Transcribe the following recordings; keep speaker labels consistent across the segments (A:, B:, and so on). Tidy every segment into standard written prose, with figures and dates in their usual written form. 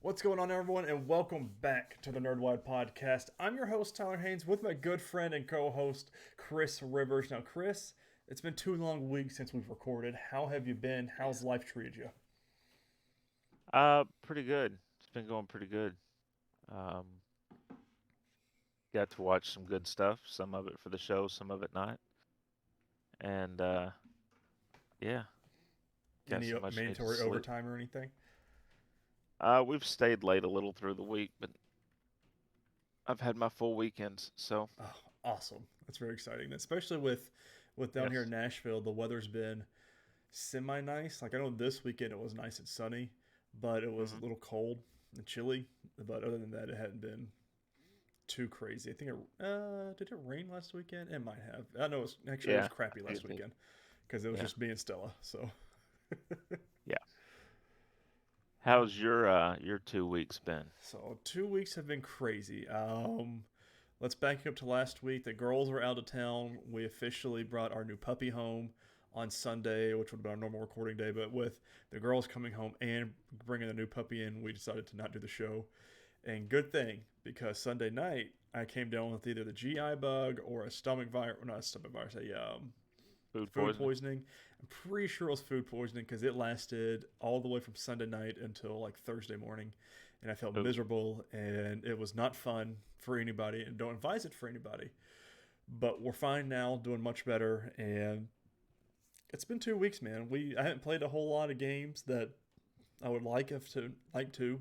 A: What's going on, everyone, and welcome back to the Nerdwide podcast. I'm your host, Tyler Haynes, with my good friend and co-host, Chris Rivers. Now, Chris, it's been 2 long weeks since we've recorded. How have you been? How's life treated you?
B: Pretty good. It's been going pretty good. Um, got to watch some good stuff, some of it for the show, some of it not. And yeah, got
A: Any
B: so much need to
A: mandatory
B: sleep.
A: overtime or anything?
B: We've stayed late a little through the week, but I've had my full weekends, so
A: Oh, awesome. That's very exciting, especially with down here in
B: yes.
A: Nashville, the weather's been semi-nice. Like, I know this weekend it was nice and sunny, but it was a
B: hmm
A: little cold and chilly. But other than that, it hadn't been too crazy. I think did it rain last weekend? It might have. I know it was
B: Yeah,
A: crappy
B: I
A: last
B: think it did.
A: weekend because it was
B: Yeah,
A: just me and Stella. So
B: yeah. How's your 2 weeks been?
A: 2 weeks have been crazy. Let's back up to last week. The girls were out of town. We officially brought our new puppy home on Sunday, which would have been our normal recording day. But with the girls coming home and bringing the new puppy in, we decided to not do the show. And good thing, because Sunday night I came down with either the GI bug or a stomach virus, not a stomach virus, a
B: Food
A: food
B: poisoning?
A: poisoning. I'm pretty sure it was food poisoning because it lasted all the way from Sunday night until like Thursday morning. And I felt
B: Oh,
A: miserable and it was not fun for anybody and don't advise it for anybody. But we're fine now, doing much better. And it's been 2 weeks, man. I haven't played a whole lot of games that I would like to,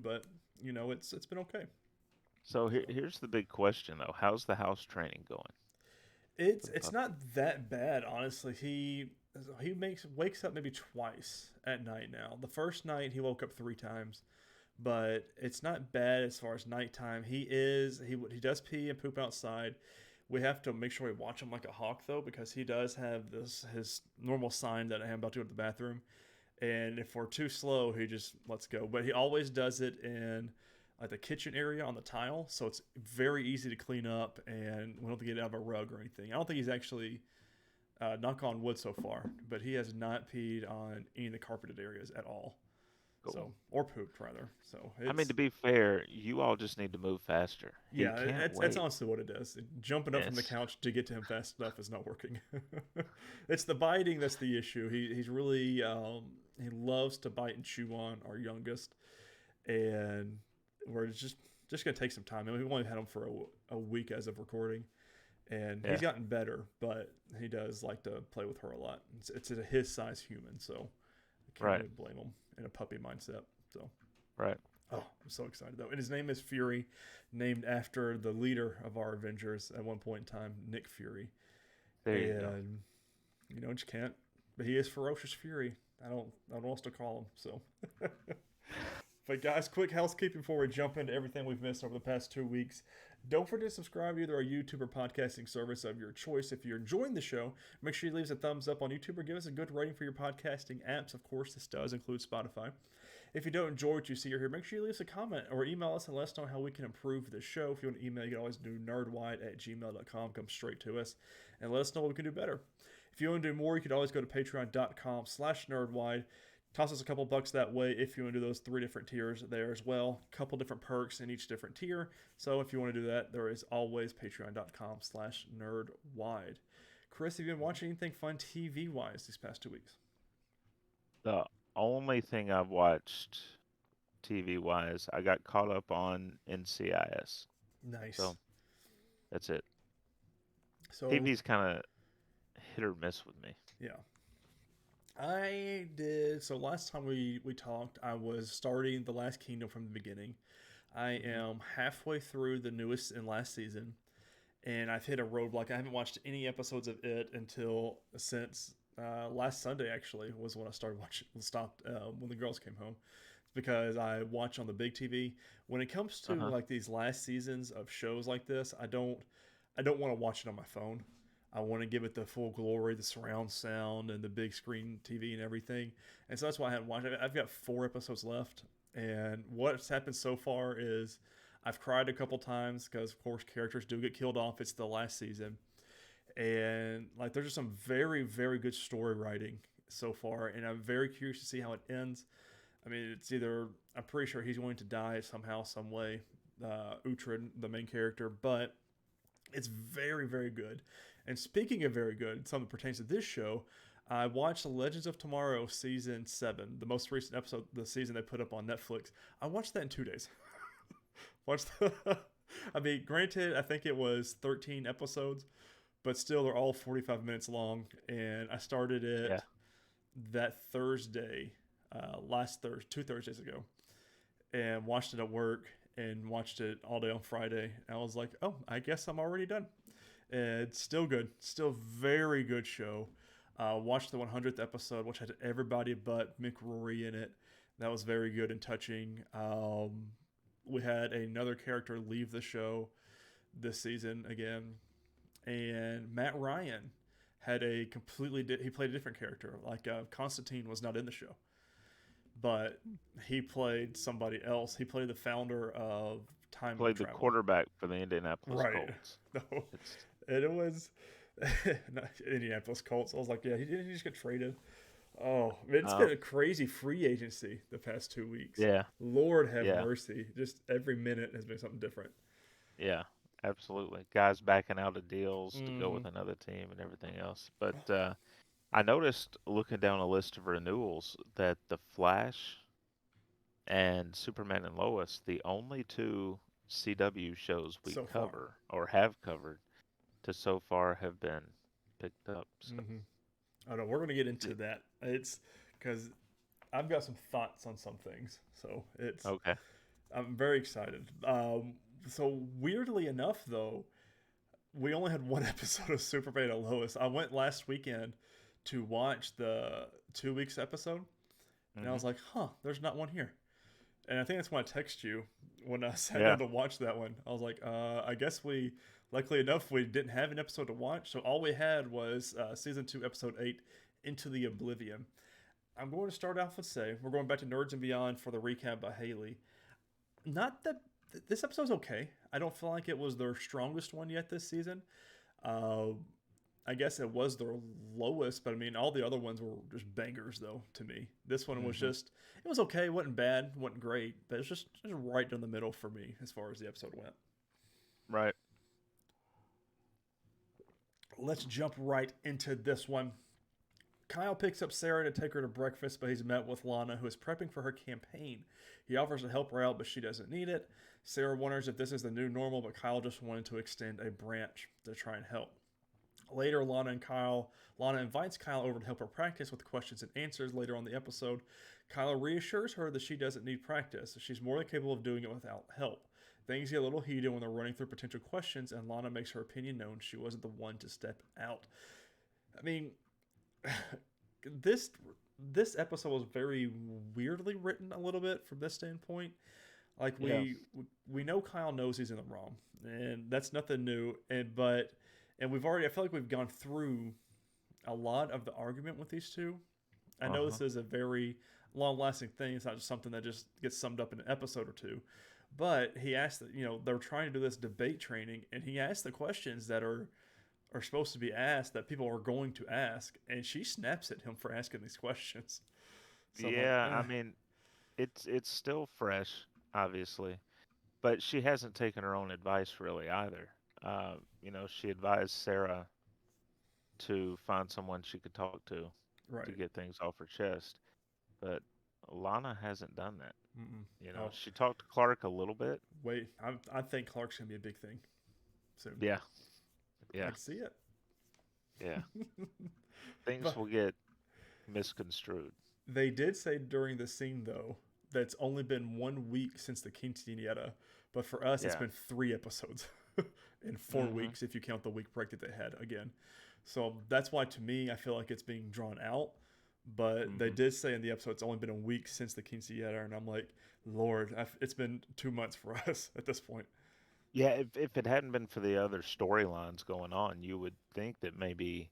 A: but it's been okay.
B: so
A: So
B: here's the big question though. How's the house training going
A: It's
B: for the
A: it's
B: puppy?
A: not that bad, honestly. He makes wakes up maybe twice at night now. The first night he woke up 3 times, but it's not bad as far as nighttime. He does pee and poop outside. We have to make sure we watch him like a hawk though, because he does have this his normal sign that I am about to go to the bathroom, and if we're too slow, he just lets go. But he always does it in like the kitchen area on the tile, so it's very easy to clean up, and we don't have to get out of a rug or anything. I don't think he's actually knock on wood so far, but he has not peed on any of the carpeted areas at all.
B: Cool.
A: So or pooped rather. So
B: I mean,
A: it's
B: to be fair, you all just need to move faster. He
A: yeah,
B: can't
A: it's
B: wait.
A: honestly what it is. Jumping up from the
B: It's
A: couch to get to him fast enough is not working. It's the biting that's the issue. He's really he loves to bite and chew on our youngest, and we're just gonna take some time. I mean, we've only had him for a week as of recording, and he's
B: yeah,
A: gotten better, but he does like to play with her a lot. It's a his size human, so I can't
B: right,
A: really blame him in a puppy mindset. So.
B: right.
A: Oh, I'm so excited though. And his name is Fury, named after the leader of our Avengers at one point in time, Nick Fury.
B: There you go.
A: And just can't. But he is Ferocious Fury. I don't know what else to call him. So, but guys, quick housekeeping before we jump into everything we've missed over the past 2 weeks. Don't forget to subscribe to either our YouTube or podcasting service of your choice. If you're enjoying the show, make sure you leave us a thumbs up on YouTube or give us a good rating for your podcasting apps. Of course, this does include Spotify. If you don't enjoy what you see or hear, make sure you leave us a comment or email us and let us know how we can improve the show. If you want to email, you can always do nerdwide@gmail.com. Come straight to us and let us know what we can do better. If you want to do more, you can always go to patreon.com/nerdwide. Toss us a couple bucks that way if you want to do those 3 different tiers there as well. A couple different perks in each different tier. So if you want to do that, there is always patreon.com/nerdwide. Chris, have you been watching anything fun TV wise these past 2 weeks?
B: The only thing I've watched TV wise, I got caught up on NCIS.
A: Nice.
B: So that's it.
A: So,
B: TV's kind of hit or miss with me.
A: yeah. I did. So last time we talked, I was starting The Last Kingdom from the beginning. I
B: hmm
A: am halfway through the newest and last season, and I've hit a roadblock. I haven't watched any episodes of it until since last Sunday. Actually, was when I started watching. Stopped when the girls came home. It's because I watch on the big TV. When it comes to
B: Uh-huh.
A: like these last seasons of shows like this, I don't want to watch it on my phone. I want to give it the full glory, the surround sound, and the big screen TV and everything. And so that's why I haven't watched it. I've got 4 episodes left, and what's happened so far is I've cried a couple times because, of course, characters do get killed off. It's the last season, and like there's just some very, very good story writing so far, and I'm very curious to see how it ends. I mean, it's either I'm pretty sure he's going to die somehow, some way. Uhtred, the main character, but it's very, very good. And speaking of very good, something that pertains to this show, I watched Legends of Tomorrow season 7, the most recent episode, the season they put up on Netflix. I watched that in 2 days. watched the, I mean, granted, I think it was 13 episodes, but still, they're all 45 minutes long. And I started
B: Yeah.
A: it that Thursday, last Thursday, 2 Thursdays ago, and watched it at work and watched it all day on Friday. And I was like, oh, I guess I'm already done. It's still good, still very good show. Watched the 100th episode, which had everybody but Mick Rory in it. That was very good and touching. We had another character leave the show this season again, and Matt Ryan had a he played a different character. Like Constantine was not in the show, but he played somebody else. He played the founder of Time
B: Played the
A: Travel.
B: quarterback for the Indianapolis
A: Right.
B: Colts.
A: No,
B: It's
A: and it was not Indianapolis Colts. I was like, yeah, he didn't just get traded. Oh, it's been a crazy free agency the past 2 weeks.
B: yeah,
A: Lord have
B: yeah,
A: mercy. Just every minute has been something different.
B: yeah, absolutely. Guys backing out of deals to go
A: Mm-hmm.
B: with another team and everything else. But I noticed looking down a list of renewals that The Flash and Superman and Lois, the only two CW shows we
A: So far.
B: cover or have covered to so far have been picked up. So,
A: Mm-hmm. I know we're going to get into that. It's because I've got some thoughts on some things. So
B: okay.
A: I'm very excited. So weirdly enough, though, we only had one episode of Superman and Lois. I went last weekend to watch the 2 weeks episode, and I
B: Hmm.
A: was like, huh, there's not one here. And I think that's when I text you when I sat
B: Yeah.
A: down to watch that one. I was like, I guess luckily enough, we didn't have an episode to watch. So all we had was season 2, episode 8, Into the Oblivion. I'm going to start off with say, we're going back to Nerds and Beyond for the recap by Haley. Not that this episode's okay. I don't feel like it was their strongest one yet this season. Uh, I guess it was their lowest, but I mean, all the other ones were just bangers, though, to me. This one was
B: Hmm.
A: just, it was okay. It wasn't bad, wasn't great, but it was just right in the middle for me as far as the episode went.
B: Right.
A: Let's jump right into this one. Kyle picks up Sarah to take her to breakfast, but he's met with Lana, who is prepping for her campaign. He offers to help her out, but she doesn't need it. Sarah wonders if this is the new normal, but Kyle just wanted to extend a branch to try and help. Later, Lana invites Kyle over to help her practice with questions and answers later on the episode. Kyle reassures her that she doesn't need practice. She's more than capable of doing it without help. Things get a little heated when they're running through potential questions, and Lana makes her opinion known. She wasn't the one to step out. I mean, this this episode was very weirdly written a little bit from this standpoint. Like
B: Yeah.
A: we know Kyle knows he's in the wrong, and that's nothing new. And we've already I feel like we've gone through a lot of the argument with these two. I
B: Uh
A: know
B: huh.
A: this is a very long lasting thing. It's not just something that just gets summed up in an episode or two. But he asked that they're trying to do this debate training, and he asked the questions that are supposed to be asked that people are going to ask, and she snaps at him for asking these questions. So I'm like,
B: Yeah. I mean, it's still fresh, obviously, but she hasn't taken her own advice really either. She advised Sarah to find someone she could talk to
A: right.
B: get things off her chest, but Lana hasn't done that.
A: Mm-mm. Oh,
B: She talked to Clark a little bit.
A: wait. I think Clark's gonna be a big thing soon.
B: Yeah.
A: I
B: Yeah.
A: can see it.
B: Yeah. Things
A: But
B: will get misconstrued.
A: they did say during the scene though that it's only been 1 week since the quinceanera, but for us it's
B: Yeah.
A: been 3 episodes in four
B: Mhm.
A: weeks if you count the week break that they had again. So that's why to me I feel like it's being drawn out. But they
B: Mhm.
A: did say in the episode it's only been a week since the quinceanera, and I'm like, Lord, it's been 2 months for us at this point.
B: Yeah, if it hadn't been for the other storylines going on, you would think that maybe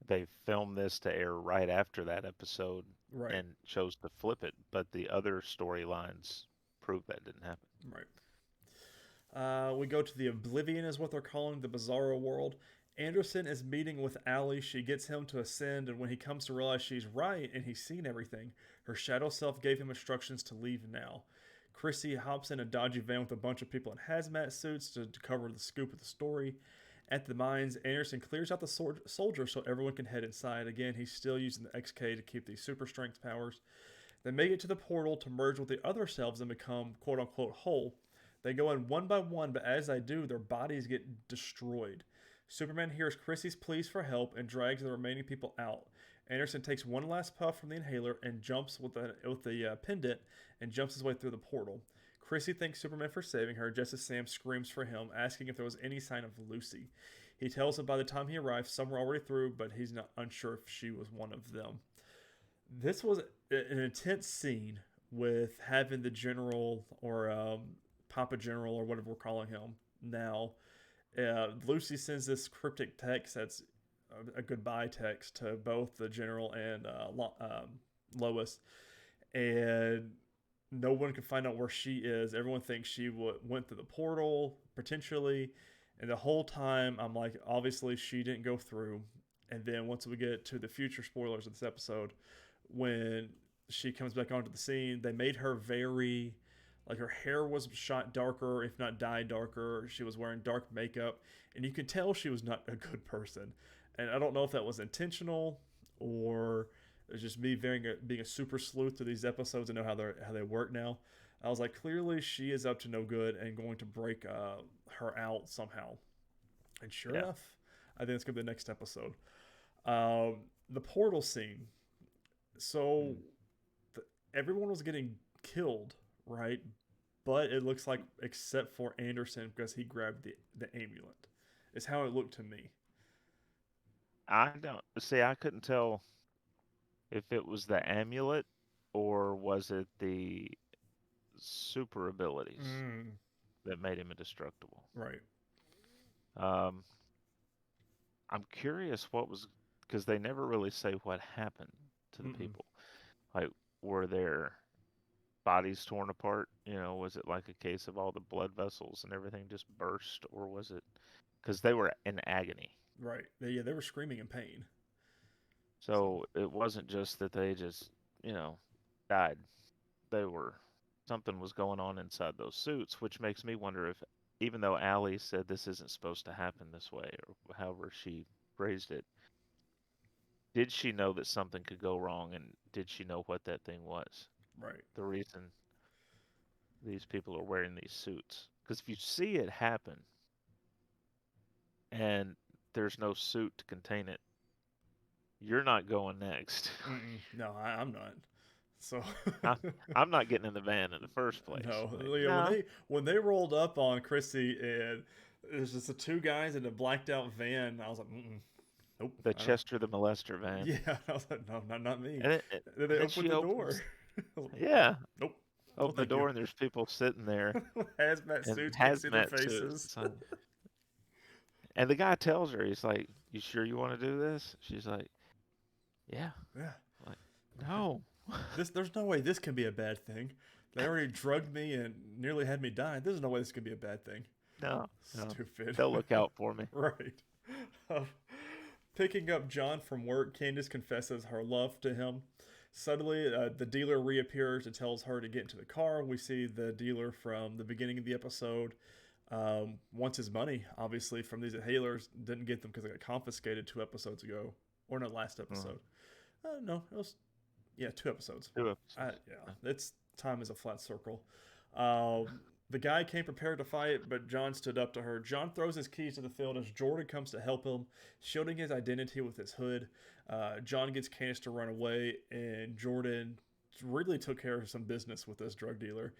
B: they filmed this to air right after that episode
A: Right,
B: and chose to flip it, but the other storylines prove that didn't happen.
A: right. We go to the Oblivion, is what they're calling the Bizarro world, Anderson is meeting with Allie. She gets him to ascend, and when he comes to realize she's right and he's seen everything, her shadow self gave him instructions to leave now. Chrissy hops in a dodgy van with a bunch of people in hazmat suits to cover the scoop of the story. At the mines, Anderson clears out the soldiers so everyone can head inside. Again, he's still using the XK to keep these super strength powers. They make it to the portal to merge with the other selves and become quote unquote whole. They go in one by one, but as they do, their bodies get destroyed. Superman hears Chrissy's pleas for help and drags the remaining people out. Anderson takes one last puff from the inhaler and jumps with the pendant and jumps his way through the portal. Chrissy thanks Superman for saving her, just as Sam screams for him, asking if there was any sign of Lucy. He tells him by the time he arrives, some were already through, but he's not unsure if she was one of them. This was an intense scene with having the general, or Papa General, or whatever we're calling him now. Lucy sends this cryptic text that's a goodbye text to both the general and Lois, and no one can find out where she is. Everyone thinks she went through the portal potentially, and the whole time I'm like, obviously she didn't go through. And then once we get to the future spoilers of this episode, when she comes back onto the scene, they made her very, like, her hair was shot darker, if not dyed darker. She was wearing dark makeup, and you could tell she was not a good person. And I don't know if that was intentional or it was just me being a super sleuth to these episodes and know how they work now. I was like, clearly she is up to no good and going to break her out somehow. And sure enough, I think it's going to be the next episode. The portal scene. So everyone was getting killed, right? But it looks like, except for Anderson, because he grabbed the amulet. Is how it looked to me.
B: I don't see. I couldn't tell if it was the amulet or was it the super abilities that made him indestructible.
A: Right.
B: I'm curious what was, because they never really say what happened to the people. Like, were their bodies torn apart? You know, was it like a case of all the blood vessels and everything just burst, or was it because they were in agony?
A: Right. They were screaming in pain.
B: So it wasn't just that they just, died. Something was going on inside those suits, which makes me wonder if, even though Allie said this isn't supposed to happen this way, or however she phrased it, did she know that something could go wrong, and did she know what that thing was?
A: Right.
B: The reason these people are wearing these suits. Because if you see it happen, and there's no suit to contain it, you're not going next.
A: No, I'm not. So
B: I'm not getting in the van in the first place.
A: No,
B: Like,
A: no. When they rolled up on Chrissy and there's just the two guys in a blacked out van, I was like, nope.
B: The Chester the Molester van.
A: Yeah, I was like, no, not me.
B: And
A: then they opened the door.
B: Yeah.
A: Nope.
B: Open the door and there's people sitting there.
A: Hazmat suits, can't see their faces.
B: And the guy tells her, he's like, "You sure you want to do this?" She's like, "Yeah."
A: Yeah.
B: Like, no.
A: There's no way this can be a bad thing. They already drugged me and nearly had me die. There's no way this could be a bad thing.
B: No.
A: Stupid.
B: They'll look out for me.
A: Right. Picking up John from work, Candace confesses her love to him. Suddenly, the dealer reappears and tells her to get into the car. We see the dealer from the beginning of the episode wants his money, obviously, from these inhalers. Didn't get them because they got confiscated 2 episodes ago. Or no, last episode. No, it was... Yeah, 2 episodes.
B: 2 episodes.
A: It's time is a flat circle. The guy came prepared to fight, but John stood up to her. John throws his keys to the field as Jordan comes to help him, shielding his identity with his hood. John gets Candace to run away, and Jordan really took care of some business with this drug dealer.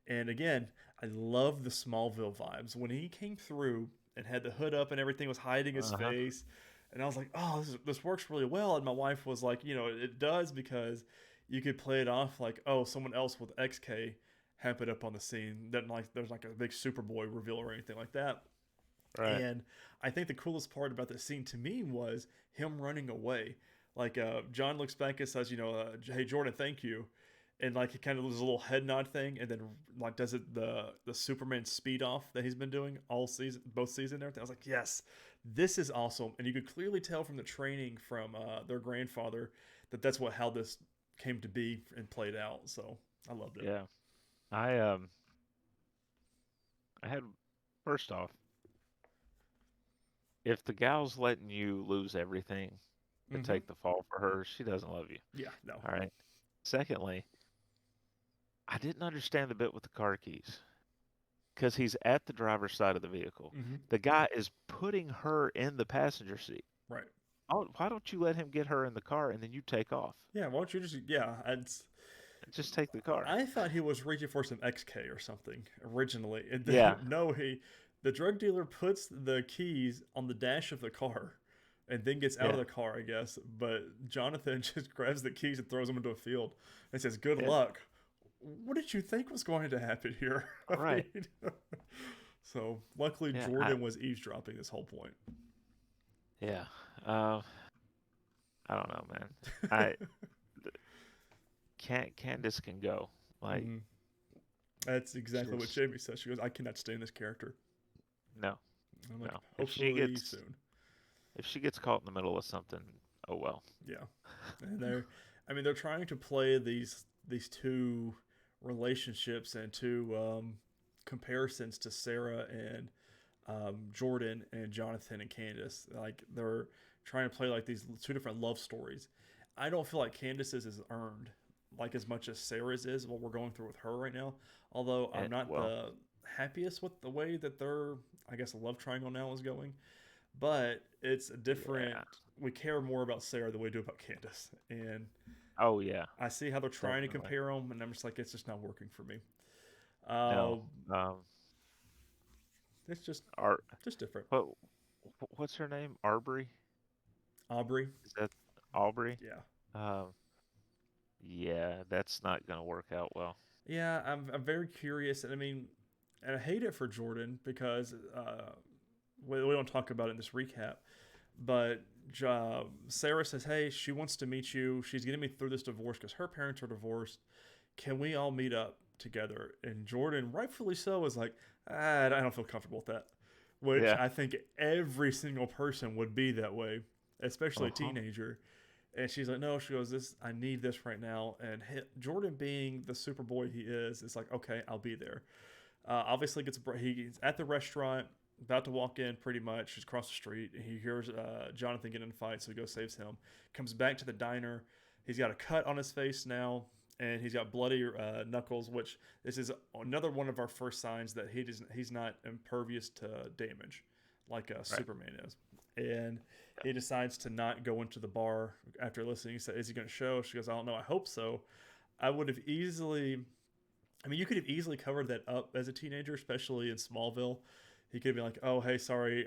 A: And again, I love the Smallville vibes. When he came through and had the hood up and everything was hiding his face, and I was like, oh, this works really well. And my wife was like, it does, because you could play it off like, oh, someone else with XK happened up on the scene. Then there's like a big Superboy reveal or anything like that. Right. And I think the coolest part about this scene to me was him running away. Like John looks back and says, hey, Jordan, thank you. And like he kind of does a little head nod thing, and then like does it the Superman speed off that he's been doing all season, both season and everything. I was like, yes, This is awesome, and you could clearly tell from the training from their grandfather that that's what how this came to be and played out. So I loved it.
B: Yeah. I had first off, if the gal's letting you lose everything to
A: Mm-hmm.
B: take the fall for her, she doesn't love you.
A: Yeah, no.
B: All right. Secondly, I didn't understand the bit with the car keys because he's at the driver's side of the vehicle.
A: Mm-hmm.
B: The guy is putting her in the passenger seat.
A: Right.
B: Oh, why don't you let him get her in the car and then you take off?
A: Yeah. Why don't you just? Yeah.
B: Just take the car.
A: I thought he was reaching for some XK or something originally, and then
B: Yeah.
A: no, the drug dealer puts the keys on the dash of the car, and then gets out of
B: Yeah.
A: the car, I guess. But Jonathan just grabs the keys and throws them into a field and says, "Good
B: Yeah.
A: luck." What did you think was going to happen here? I
B: Right.
A: mean, so luckily
B: Yeah.
A: Jordan was eavesdropping this whole point.
B: Yeah. Uh, I don't know, man. I Candace can go. Like,
A: Mhm. That's
B: she
A: exactly what
B: was
A: Jamie says. She goes, "I cannot stand this character."
B: no,
A: I'm like,
B: no.
A: hopefully soon.
B: If she gets caught in the middle of something, oh well.
A: Yeah, and I mean, they're trying to play these two relationships and two comparisons to Sarah and Jordan and Jonathan and Candace. Like they're trying to play like these two different love stories. I don't feel like Candace's is earned like as much as Sarah's is what we're going through with her right now. Although I'm not
B: Well,
A: the happiest with the way that their I guess love triangle now is going, but it's a different.
B: yeah.
A: We care more about Sarah than we do about Candace, and
B: Oh yeah,
A: I see how they're trying to
B: definitely.
A: compare them, and I'm just like, it's just not working for me.
B: No.
A: Uh,
B: Um,
A: it's
B: Ar
A: just different.
B: what what's her name? Arbery?
A: Aubrey,
B: Is that Aubrey?
A: yeah,
B: Um, yeah, that's not gonna work out well.
A: yeah. I'm very curious, and I mean, and I hate it for Jordan because we don't talk about it in this recap, but Sarah says, "Hey, she wants to meet you. She's getting me through this divorce because her parents are divorced. Can we all meet up together?" And Jordan, rightfully so, is like, I don't feel comfortable with that. Which
B: Yeah.
A: I think every single person would be that way, especially a
B: Uh-huh.
A: teenager. And she's like, no, she goes, this, I need this right now. And Jordan, being the super boy he is like, okay, I'll be there. Obviously, he's at the restaurant, about to walk in pretty much, just across the street. And he hears Jonathan get in a fight, so he goes, saves him. Comes back to the diner. He's got a cut on his face now, and he's got bloody knuckles, which this is another one of our first signs that he's not impervious to damage like
B: Right.
A: Superman is. And
B: Yeah.
A: he decides to not go into the bar after listening. He said, "Is he going to show?" She goes, "I don't know. I hope so." I would have easily. I mean, you could have easily covered that up as a teenager, especially in Smallville. He could have been like, "Oh, hey, sorry,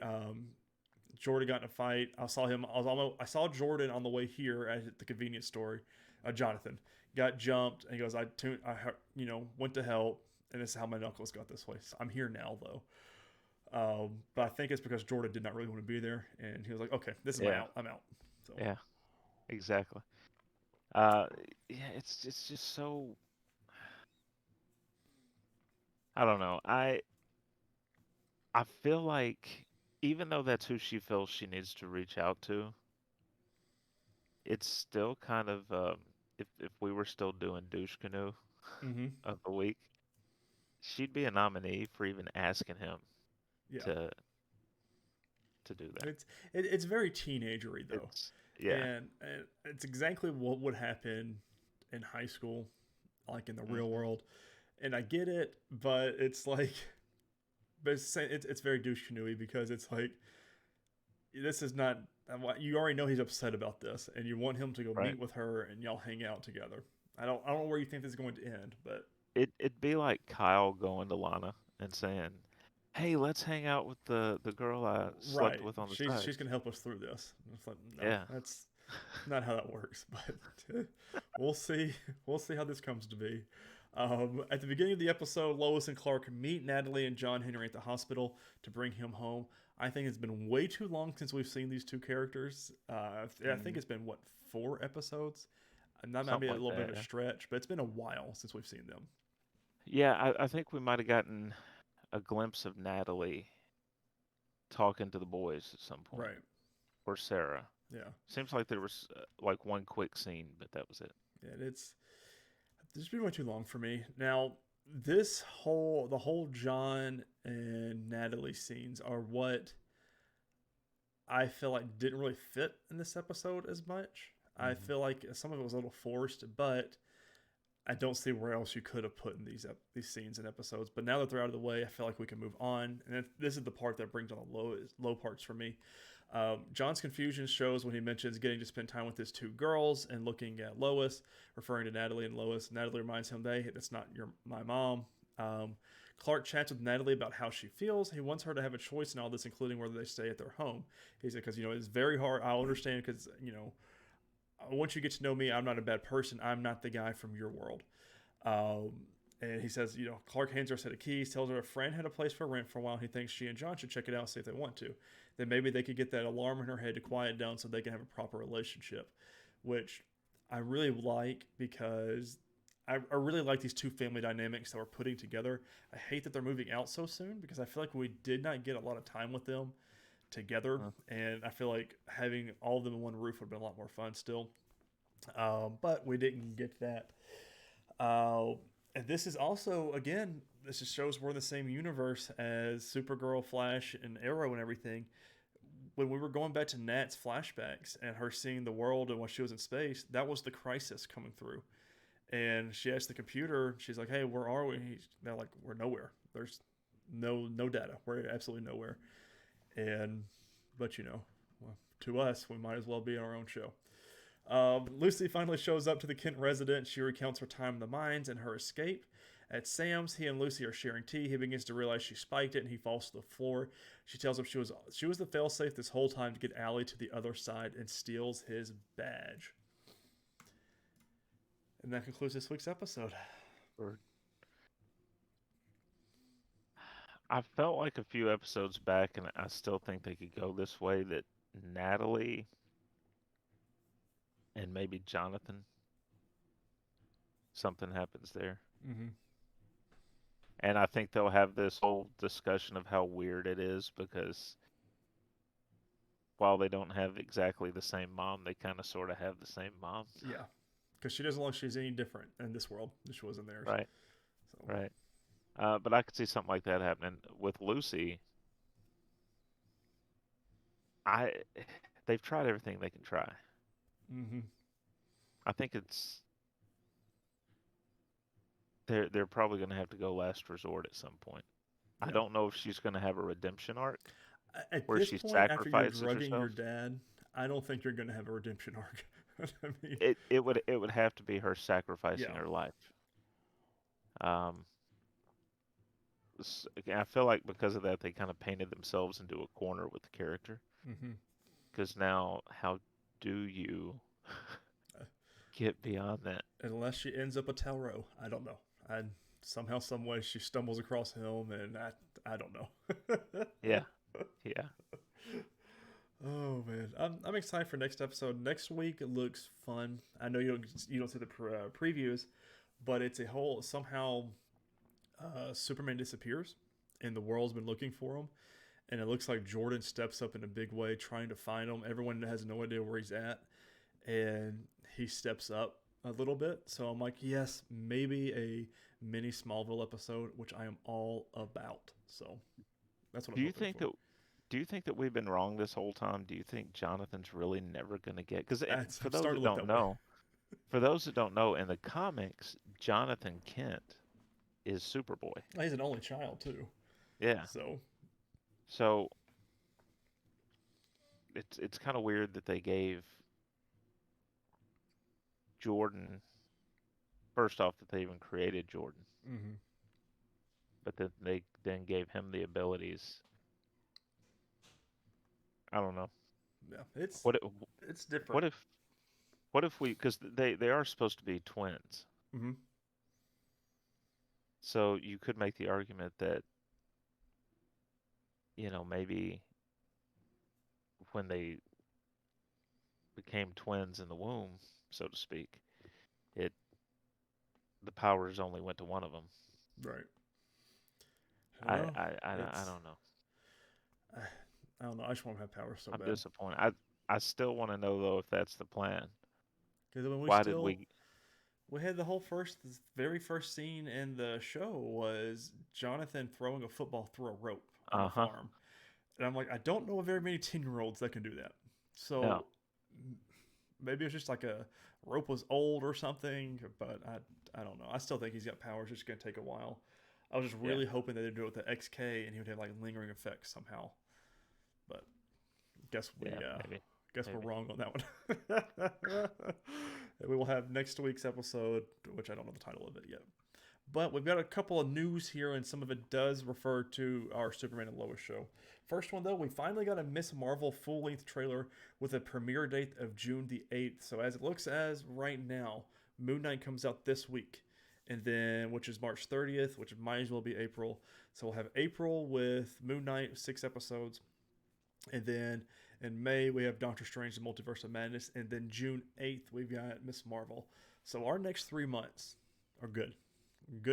A: Jordan got in a fight. I saw him. I saw Jordan on the way here at the convenience store. Jonathan got jumped, and he goes, went to help, and this is how my knuckles got this way. So I'm here now, though." But I think it's because Jordan did not really want to be there, and he was like, "Okay, this is my
B: Yeah.
A: out. I'm out." So
B: Yeah. Exactly. Uh, yeah, it's just so I don't know. I feel like even though that's who she feels she needs to reach out to, it's still kind of if we were still doing douche canoe
A: hmm
B: of the week, she'd be a nominee for even asking him
A: yeah,
B: to do that.
A: it's very teenagery though,
B: It's yeah.
A: and it's exactly what would happen in high school, like in the real
B: Hmm.
A: world. And I get it, but it's like, but it's very douche canoey because it's like this is not. You already know he's upset about this, and you want him to go
B: Right.
A: meet with her and y'all hang out together. I don't know where you think this is going to end, but
B: It'd be like Kyle going to Lana and saying, "Hey, let's hang out with the girl I slept
A: right,
B: with on the side."
A: she's gonna help us through this. It's like no,
B: Yeah.
A: that's not how that works. But we'll see. We'll see how this comes to be. At the beginning of the episode, Lois and Clark meet Natalie and John Henry at the hospital to bring him home. I think it's been way too long since we've seen these two characters. I think
B: Mm,
A: it's been what 4 episodes, and that might be
B: something
A: a
B: like
A: little bit
B: that.
A: of a
B: Yeah.
A: stretch, but it's been a while since we've seen them.
B: Yeah, I think we might have gotten a glimpse of Natalie talking to the boys at some point,
A: Right.
B: or Sarah.
A: Yeah.
B: Seems like there was like one quick scene, but that was it.
A: Yeah. It's been way too long for me. Now, the whole John and Natalie scenes are what I feel like didn't really fit in this episode as much. I
B: Hmm.
A: feel like some of it was a little forced, but I don't see where else you could have put in these scenes and episodes. But now that they're out of the way, I feel like we can move on. And this is the part that brings on the low parts for me. John's confusion shows when he mentions getting to spend time with his two girls and looking at Lois, referring to Natalie and Lois. Natalie reminds him, that's not my mom." Um, Clark chats with Natalie about how she feels. He wants her to have a choice in all this, including whether they stay at their home. He said, "Because it's very hard. I'll understand because once you get to know me, I'm not a bad person. I'm not the guy from your world." Um, and he says, Clark hands her a set of keys, tells her a friend had a place for rent for a while. He thinks she and John should check it out, see if they want to. Then maybe they could get that alarm in her head to quiet down so they can have a proper relationship, which I really like because I really like these two family dynamics that we're putting together. I hate that they're moving out so soon because I feel like we did not get a lot of time with them together,
B: Uh,
A: and I feel like having all of them in one roof would have been a lot more fun still. But we didn't get that. And this is also, again, this just shows we're in the same universe as Supergirl, Flash, and Arrow and everything. When we were going back to Nat's flashbacks and her seeing the world and when she was in space, that was the crisis coming through. And she asked the computer, she's like, "Hey, where are we?" They're like, "We're nowhere. There's no data. We're absolutely nowhere." And but well, to us, we might as well be in our own show. Lucy finally shows up to the Kent residence. She recounts her time in the mines and her escape. At Sam's, he and Lucy are sharing tea. He begins to realize she spiked it, and he falls to the floor. She tells him she was the failsafe this whole time to get Allie to the other side, and steals his badge. And that concludes this week's episode.
B: or I felt like a few episodes back, and I still think they could go this way. That Natalie and maybe Jonathan, something happens there.
A: Mm-hmm.
B: And I think they'll have this whole discussion of how weird it is because while they don't have exactly the same mom, they kind of sort of have the same mom.
A: Yeah, because she doesn't look like she's any different in this world than she was in theirs.
B: Right,
A: So,
B: right. But I could see something like that happening with Lucy. I they've tried everything they can try.
A: mm-hmm.
B: I think they're probably going to have to go last resort at some point. I
A: Yeah.
B: don't know if she's going to have a redemption arc
A: At
B: where
A: this
B: she
A: point, after you're
B: sacrifices
A: drugging your
B: herself.
A: dad, I don't think you're going to have a redemption arc. I mean,
B: It would have to be her sacrificing
A: yeah.
B: her life. Um, I feel like because of that, they kind of painted themselves into a corner with the character.
A: Mm-hmm.
B: Because now, how do you get beyond that?
A: Unless she ends up a Telro, I don't know. I somehow, some way, she stumbles across him, and I don't know.
B: Yeah, yeah.
A: Oh man, I'm excited for next episode. Next week it looks fun. I know you don't see the previews, but it's a whole somehow Superman disappears, and the world's been looking for him, and it looks like Jordan steps up in a big way trying to find him. Everyone has no idea where he's at, and he steps up a little bit. So I'm like, yes, maybe a mini Smallville episode, which I am all about. So that's what
B: Do
A: I'm
B: you
A: hoping
B: think
A: for.
B: that do you think that we've been wrong this whole time? Do you think Jonathan's really never going to get? Because for
A: I'm
B: those
A: starting
B: that
A: to look
B: don't
A: that way.
B: know, in the comics, Jonathan Kent is Superboy.
A: He's an only child too,
B: Yeah.
A: so
B: So it's kind of weird that they gave Jordan first off that they even created Jordan,
A: mm-hmm.
B: but that they then gave him the abilities. I don't know.
A: Yeah, it's
B: What if
A: it's different.
B: what if what if we because they are supposed to be twins.
A: Mm-hmm.
B: So you could make the argument that, maybe when they became twins in the womb, so to speak, it the powers only went to one of them.
A: Right. I don't
B: I
A: know.
B: I I, I
A: It's
B: don't know.
A: I don't know. I just want to have powers so
B: I'm
A: bad.
B: disappointed. I still want to know though if that's the plan.
A: Because when
B: Why did we?
A: we had the whole this very first scene in the show was Jonathan throwing a football through a rope on the
B: Uh-huh.
A: farm, and I'm like, I don't know of very many 10-year-olds that can do that. So
B: No.
A: maybe it's just like a rope was old or something, but I don't know. I still think he's got powers. It's just gonna take a while. I was just
B: Yeah.
A: really hoping that they'd do it with the XK and he would have like lingering effects somehow. But guess
B: Yeah. Maybe.
A: we're
B: Maybe.
A: wrong on that one. And we will have next week's episode, which I don't know the title of it yet. But we've got a couple of news here, and some of it does refer to our Superman and Lois show. First one, though, we finally got a Miss Marvel full-length trailer with a premiere date of June the 8th. So as it looks as right now, Moon Knight comes out this week, and then which is March 30th, which might as well be April. So we'll have April with Moon Knight, 6 episodes, and then in May we have Doctor Strange: The Multiverse of Madness, and then June 8th we've got Miss Marvel. So our next 3 months are good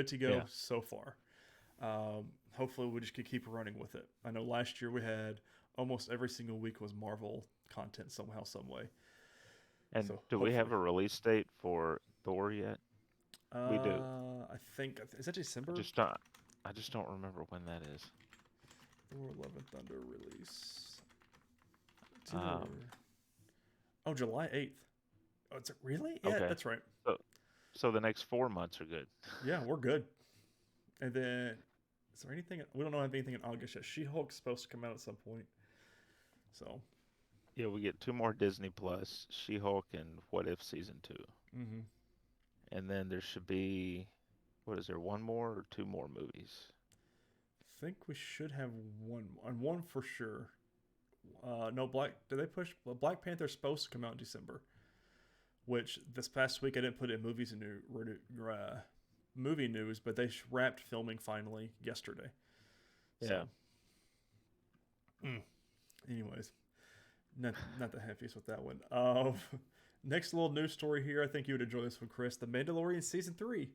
A: to go
B: Yeah.
A: so far. Hopefully we just could keep running with it. I know last year we had almost every single week was Marvel content somehow, some way.
B: And
A: So
B: do we have
A: hopefully,
B: a release date for Thor yet? We do.
A: I think is that
B: I
A: December?
B: just don't. I just don't remember when that is.
A: Thor: Love and Thunder release. It's either
B: Um.
A: July 8th. Oh, it's really? Yeah,
B: Okay.
A: that's right.
B: So so the next 4 months are good.
A: Yeah, we're good. And then is there anything? We don't know if anything in August yet. She-Hulk's supposed to come out at some point. So.
B: Yeah, we get two more Disney Plus, She-Hulk and What If season 2.
A: Mm-hmm.
B: And then there should be, what is there, one more or two more movies?
A: Think we should have one for sure. No, Black. Did they push? Well, Black Panther's supposed to come out in December. Which this past week I didn't put in movies and movie news, but they wrapped filming finally yesterday.
B: Yeah.
A: So, anyways, not the happiest with that one. Next little news story here. I think you would enjoy this one, Chris. The Mandalorian season 3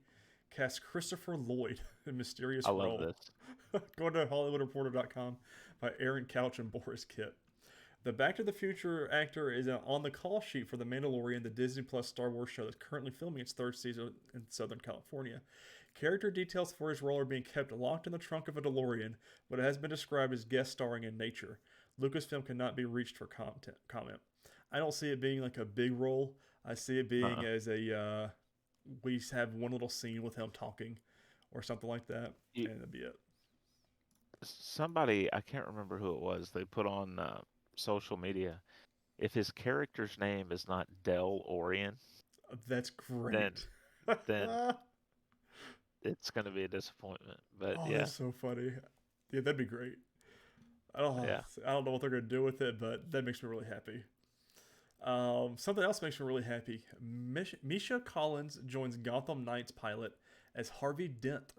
A: cast Christopher Lloyd in mysterious
B: I love
A: role.
B: this.
A: Going to HollywoodReporter.com by Aaron Couch and Boris Kitt. The Back to the Future actor is on the call sheet for The Mandalorian, the Disney Plus Star Wars show that's currently filming its third season in Southern California. Character details for his role are being kept locked in the trunk of a DeLorean, but it has been described as guest starring in nature. Lucasfilm cannot be reached for comment. I don't see it being like a big role. I see it being
B: Uh-uh.
A: as a we have one little scene with him talking or something like that,
B: You,
A: and that'd be it.
B: somebody, I can't remember who it was, they put on social media, if his character's name is not Del Orion,
A: That's
B: then
A: great.
B: then it's going to be a disappointment. But
A: Oh,
B: yeah,
A: that's so funny. Yeah, that'd be great.
B: yeah.
A: I don't know what they're gonna do with it, but that makes me really happy. Something else makes me really happy. Misha Collins joins Gotham Knights pilot as Harvey Dent.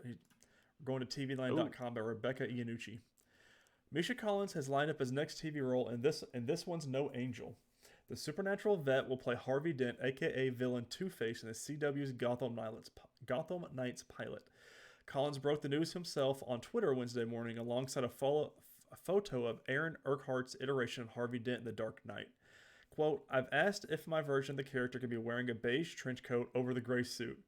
A: Going to
B: Ooh,
A: TVLine.com by Rebecca Iannucci. Misha Collins has lined up his next TV role, and this one's no angel. The supernatural vet will play Harvey Dent, aka villain Two-Face, in the CW's Gotham Knights pilot. Collins broke the news himself on Twitter Wednesday morning alongside a photo of Aaron Urquhart's iteration of Harvey Dent in The Dark Knight. Quote, I've asked if my version of the character can be wearing a beige trench coat over the gray suit.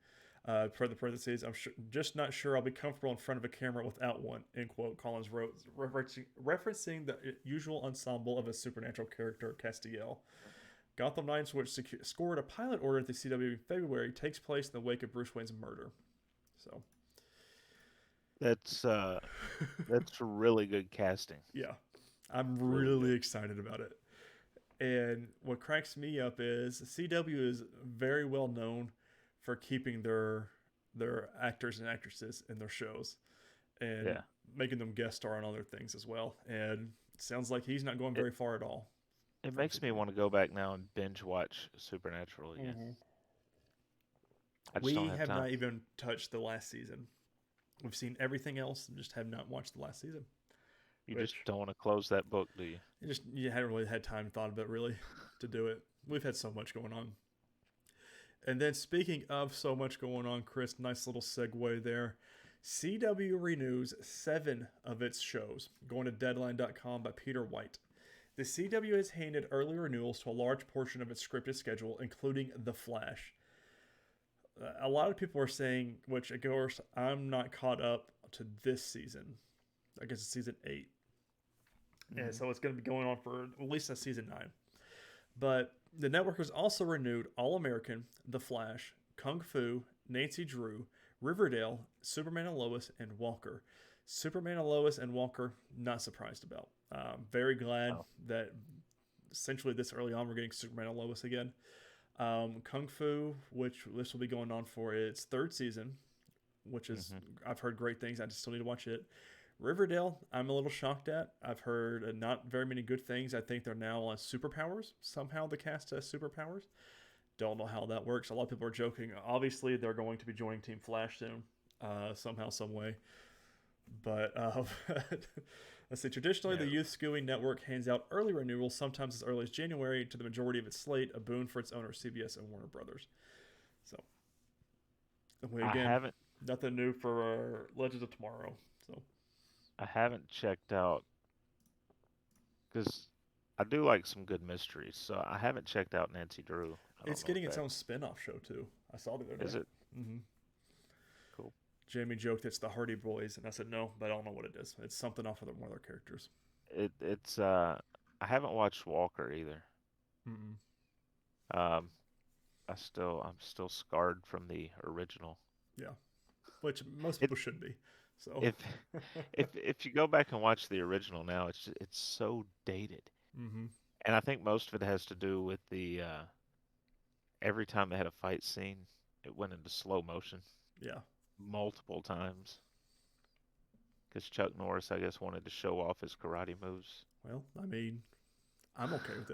A: Per the parentheses, just not sure I'll be comfortable in front of a camera without one, end quote, Collins wrote, referencing the usual ensemble of a supernatural character, Castiel. Gotham Knights, which scored a pilot order at the CW in February, takes place in the wake of Bruce Wayne's murder. So,
B: that's really good casting.
A: yeah, I'm
B: Really
A: really
B: good.
A: excited about it. And what cracks me up is CW is very well known for keeping their actors and actresses in their shows and
B: Yeah.
A: making them guest star on other things as well. And it sounds like he's not going
B: It
A: very far at all
B: it
A: from
B: makes me
A: CW.
B: want to go back now and binge watch Supernatural again.
A: Mm-hmm.
B: I just don't
A: We
B: have
A: have
B: time.
A: not even touched the last season. We've seen everything else and just have not watched the last season.
B: You just
A: Which
B: don't want to close that book, do you?
A: you hadn't really had time thought of it really to do it. We've had so much going on. And then speaking of so much going on, Chris, nice little segue there. CW renews 7 of its shows, going to Deadline.com by Peter White. The CW has handed early renewals to a large portion of its scripted schedule, including The Flash. A lot of people are saying, which of course I'm not caught up to this season. I guess it's season 8. And
B: Mhm.
A: so it's going to be going on for at least a season 9. But the network has also renewed All American, The Flash, Kung Fu, Nancy Drew, Riverdale, Superman and Lois, and Walker. Superman and Lois and Walker, not surprised about. Very glad
B: Oh.
A: that essentially this early on we're getting Superman and Lois again. Kung Fu, which this will be going on for its 3rd season, which is,
B: Mhm.
A: I've heard great things. I just still need to watch it. Riverdale, I'm a little shocked at. I've heard not very many good things. I think they're now on superpowers. Somehow the cast has superpowers. Don't know how that works. A lot of people are joking. Obviously, they're going to be joining Team Flash soon, somehow, some way. But let's see. Traditionally, the
B: No.
A: Youth Skewing Network hands out early renewals, sometimes as early as January, to the majority of its slate, a boon for its owners, CBS and Warner Brothers. So,
B: I
A: again,
B: haven't
A: nothing new for Legends of Tomorrow. So,
B: I haven't checked out because I do like some good mysteries, so I haven't checked out Nancy Drew. I don't
A: it's
B: know
A: getting
B: if
A: its
B: that
A: own spin-off show too. I saw the other
B: is
A: day.
B: it.
A: Mm-hmm.
B: Cool.
A: Jamie joked it's the Hardy Boys, and I said no, but I don't know what it is. It's something off of one of their characters.
B: It's I haven't watched Walker either.
A: Mm-mm.
B: Um, I'm still scarred from the original.
A: Yeah, which most
B: It
A: people should be. So,
B: if if you go back and watch the original now, it's so dated,
A: mm-hmm.
B: and I think most of it has to do with the every time they had a fight scene, it went into slow motion
A: Yeah.
B: multiple times because Chuck Norris, I guess, wanted to show off his karate moves.
A: Well, I mean, I'm okay with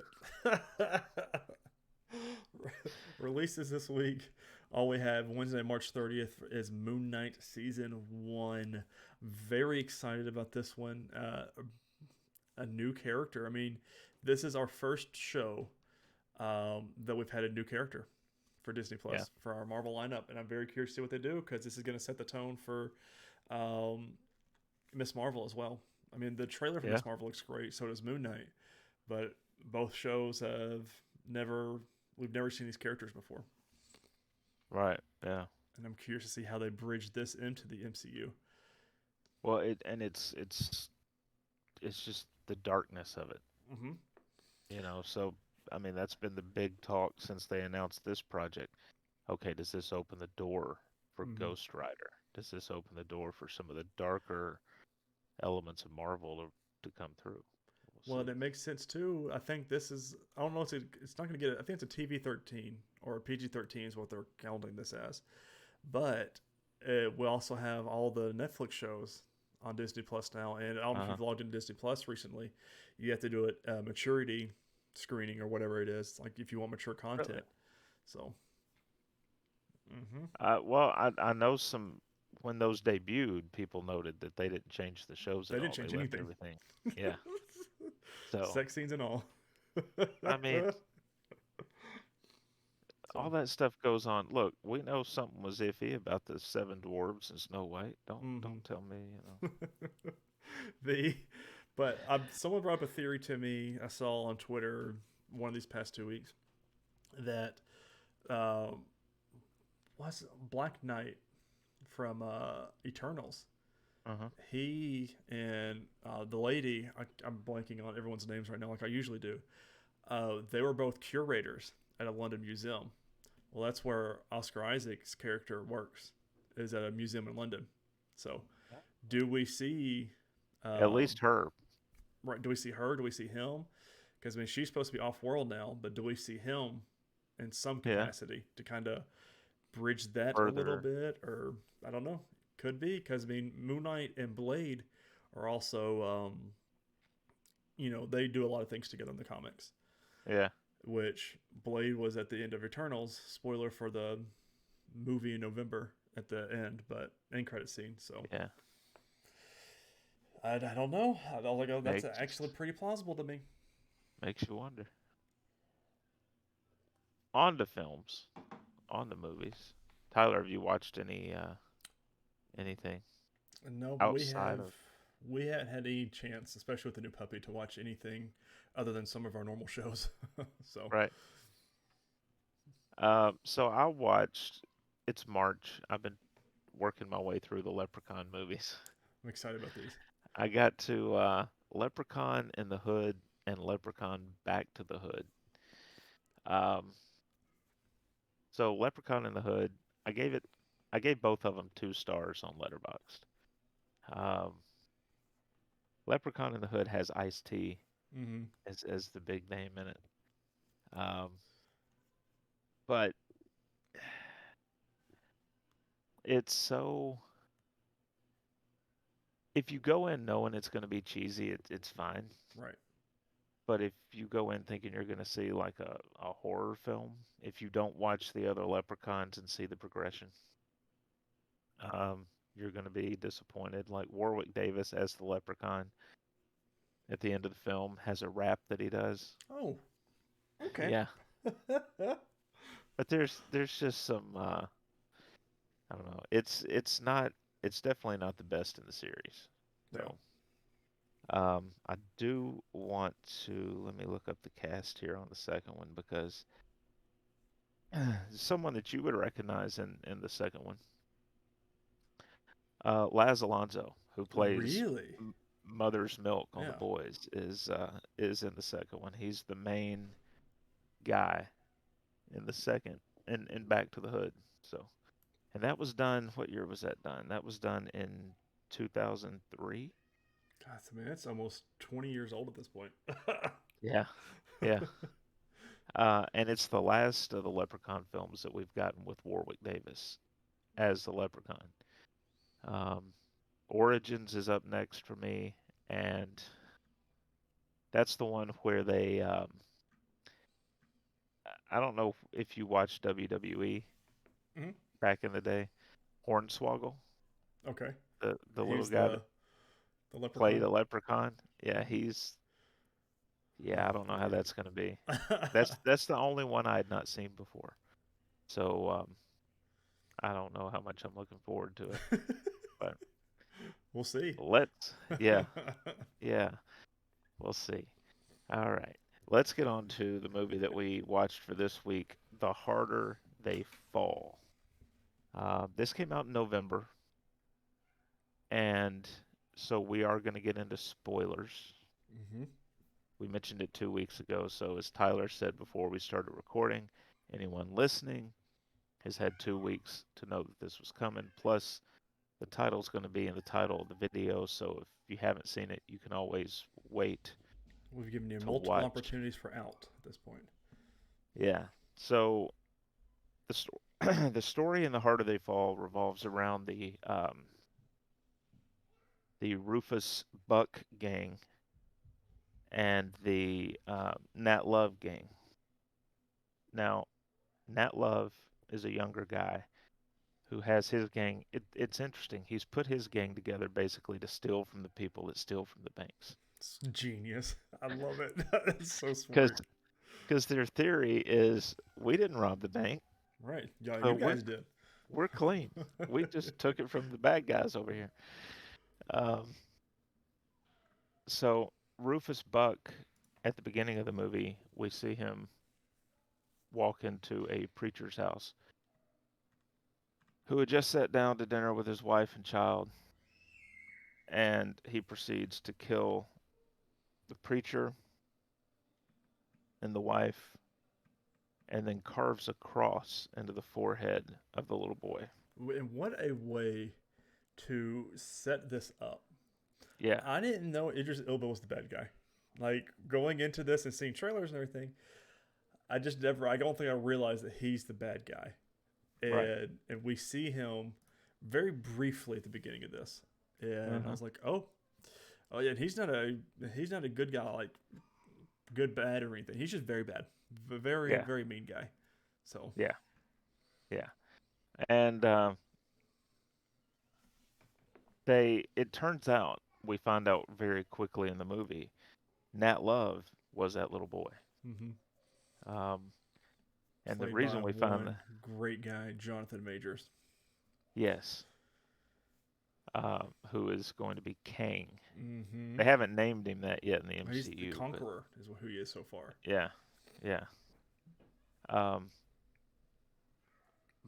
A: it. Releases this week. All we have Wednesday, March 30th is Moon Knight Season 1. Very excited about this one. A new character. I mean, this is our first show that we've had a new character for Disney
B: Yeah,
A: Plus for our Marvel lineup. And I'm very curious to see what they do because this is going to set the tone for um, Miss Marvel as well. I mean, the trailer for
B: yeah,
A: Miss Marvel looks great. So does Moon Knight. But both shows have never we've never seen these characters before,
B: right, yeah.
A: and I'm curious to see how they bridge this into the MCU.
B: Well, it's just the darkness of it,
A: Mm-hmm.
B: you know. So I mean, that's been the big talk since they announced this project. Okay, does this open the door for
A: Mm-hmm.
B: Ghost Rider? Does this open the door for some of the darker elements of Marvel to come through?
A: Well,
B: We'll
A: and
B: see.
A: it makes sense too. I think this is. I don't know. It's not going to get it. I think it's a TV-13 or a PG-13 is what they're counting this as. But we also have all the Netflix shows on Disney Plus now, and I don't know if
B: Uh-huh.
A: you've logged into Disney Plus recently. You have to do it maturity screening or whatever it is, like if you want mature
B: Really?
A: content. So, mm-hmm.
B: Well, I know some when those debuted, people noted that they didn't change the shows
A: They
B: at
A: didn't
B: all. They
A: change
B: left
A: anything.
B: everything. Yeah. So,
A: Sex scenes and all.
B: I mean, all
A: So,
B: that stuff goes on. Look, we know something was iffy about the seven dwarves and Snow White.
A: mm-hmm.
B: Don't tell me, you know.
A: the but someone brought up a theory to me I saw on Twitter one of these past 2 weeks that um, was Black Knight from Eternals.
B: Uh-huh.
A: He and the lady, I'm blanking on everyone's names right now, like I usually do. They were both curators at a London museum. Well, that's where Oscar Isaac's character works, is at a museum in London. So, do we see,
B: At
A: um,
B: least her.
A: right? Do we see her? Do we see him? Because I mean, she's supposed to be off world now, but do we see him in some
B: Yeah.
A: capacity to kind of bridge that a little
B: Further.
A: bit, or I don't know. Could be because I mean, Moon Knight and Blade are also, they do a lot of things together in the comics.
B: Yeah.
A: Which Blade was at the end of Eternals. Spoiler for the movie in November at the end, but end credit scene. So
B: Yeah.
A: I don't know. I was like, oh, that's
B: Makes
A: actually pretty plausible to me.
B: makes you wonder. On to films, on to movies. Tyler, have you watched anything
A: No, but we
B: outside
A: have
B: of?
A: We hadn't had any chance, especially with the new puppy, to watch anything other than some of our normal shows. So
B: Right. So I watched. It's March. I've been working my way through the Leprechaun movies.
A: I'm excited about these.
B: I got to Leprechaun in the Hood and Leprechaun Back to the Hood. Um, so Leprechaun in the Hood, I gave it, I gave both of them 2 stars on Letterboxd. Um, Leprechaun in the Hood has Ice-T
A: Mm-hmm.
B: as the big name in it. Um, but it's so if you go in knowing it's going to be cheesy, it's fine.
A: Right.
B: But if you go in thinking you're going to see like a horror film, if you don't watch the other Leprechauns and see the progression, you're going to be disappointed. Like Warwick Davis as the Leprechaun at the end of the film has a rap that he does.
A: Oh, okay.
B: Yeah, but there's just some I don't know. It's definitely not the best in the series.
A: Yeah.
B: So I do want to let me look up the cast here on the second one because someone that you would recognize in the second one, Laz Alonso, who plays
A: Really?
B: Mother's Milk on The
A: Yeah.
B: Boys, is in the second one. He's the main guy in the second in Back to the Hood. So, and that was done. What year was that done? That was done in 2003.
A: God, I mean, that's almost 20 years old at this point.
B: Yeah, yeah. And it's the last of the Leprechaun films that we've gotten with Warwick Davis as the Leprechaun. Um, Origins is up next for me, and that's the one where I don't know if you watched WWE
A: Mhm.
B: back in the day. Hornswoggle,
A: Okay.
B: the little
A: He's
B: guy that
A: the
B: played
A: leprechaun.
B: a leprechaun. Yeah,
A: Mhm.
B: yeah, I
A: Oh
B: don't know how
A: man.
B: that's gonna be. That's the only one I had not seen before. So I don't know how much I'm looking forward to it. But
A: We'll see.
B: yeah, yeah, we'll see. All right. Let's get on to the movie that we watched for this week, The Harder They Fall. This came out in November, and so we are going to get into spoilers.
A: Hmm.
B: We mentioned it 2 weeks ago, so as Tyler said before we started recording, anyone listening has had 2 weeks to know that this was coming. Plus, the title's going to be in the title of the video, so if you haven't seen it, you can always wait
A: We've given you
B: to
A: multiple
B: watch.
A: opportunities for out at this point.
B: Yeah. So the story, the story in The Harder They Fall revolves around the Rufus Buck gang and the Nat Love gang. Now, Nat Love is a younger guy who has his gang. It's interesting. He's put his gang together basically to steal from the people that steal from the banks.
A: It's genius. I love it. That's so
B: Because
A: smart.
B: their theory is we didn't rob the bank,
A: Right. Yeah,
B: so
A: you guys did.
B: we're clean. We just took it from the bad guys over here. Um, so Rufus Buck, at the beginning of the movie, we see him walk into a preacher's house who had just sat down to dinner with his wife and child, and he proceeds to kill the preacher and the wife, and then carves a cross into the forehead of the little boy.
A: And what a way to set this up.
B: Yeah,
A: I didn't know Idris Elba was the bad guy. Like going into this and seeing trailers and everything, I don't think I realized that he's the bad guy.
B: right.
A: And we see him very briefly at the beginning of this. And I
B: Hmm.
A: was like, oh yeah, he's not a good guy, like good bad or anything. He's just very bad. Very,
B: Yeah,
A: very mean guy. So
B: yeah, yeah. And it turns out, we find out very quickly in the movie, Nat Love was that little boy.
A: mhm.
B: Um, and the
A: Played by
B: reason we found
A: one great guy, Jonathan Majors.
B: yes. who is going to be Kang.
A: Mm-hmm.
B: They haven't named him that yet in the
A: He's the
B: MCU, but
A: Conqueror, is who he is so far.
B: yeah, yeah. Um,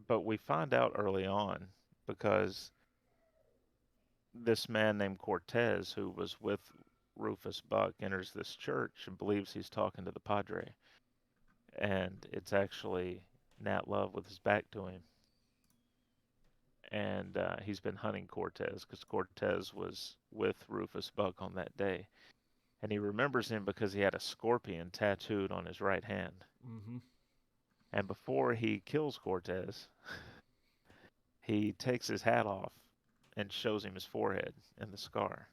B: but we find out early on because this man named Cortez, who was with Rufus Buck, enters this church and believes he's talking to the Padre, and it's actually Nat Love with his back to him, and he's been hunting Cortez because Cortez was with Rufus Buck on that day, and he remembers him because he had a scorpion tattooed on his right hand.
A: Mm-hmm.
B: And before he kills Cortez, he takes his hat off and shows him his forehead and the scar.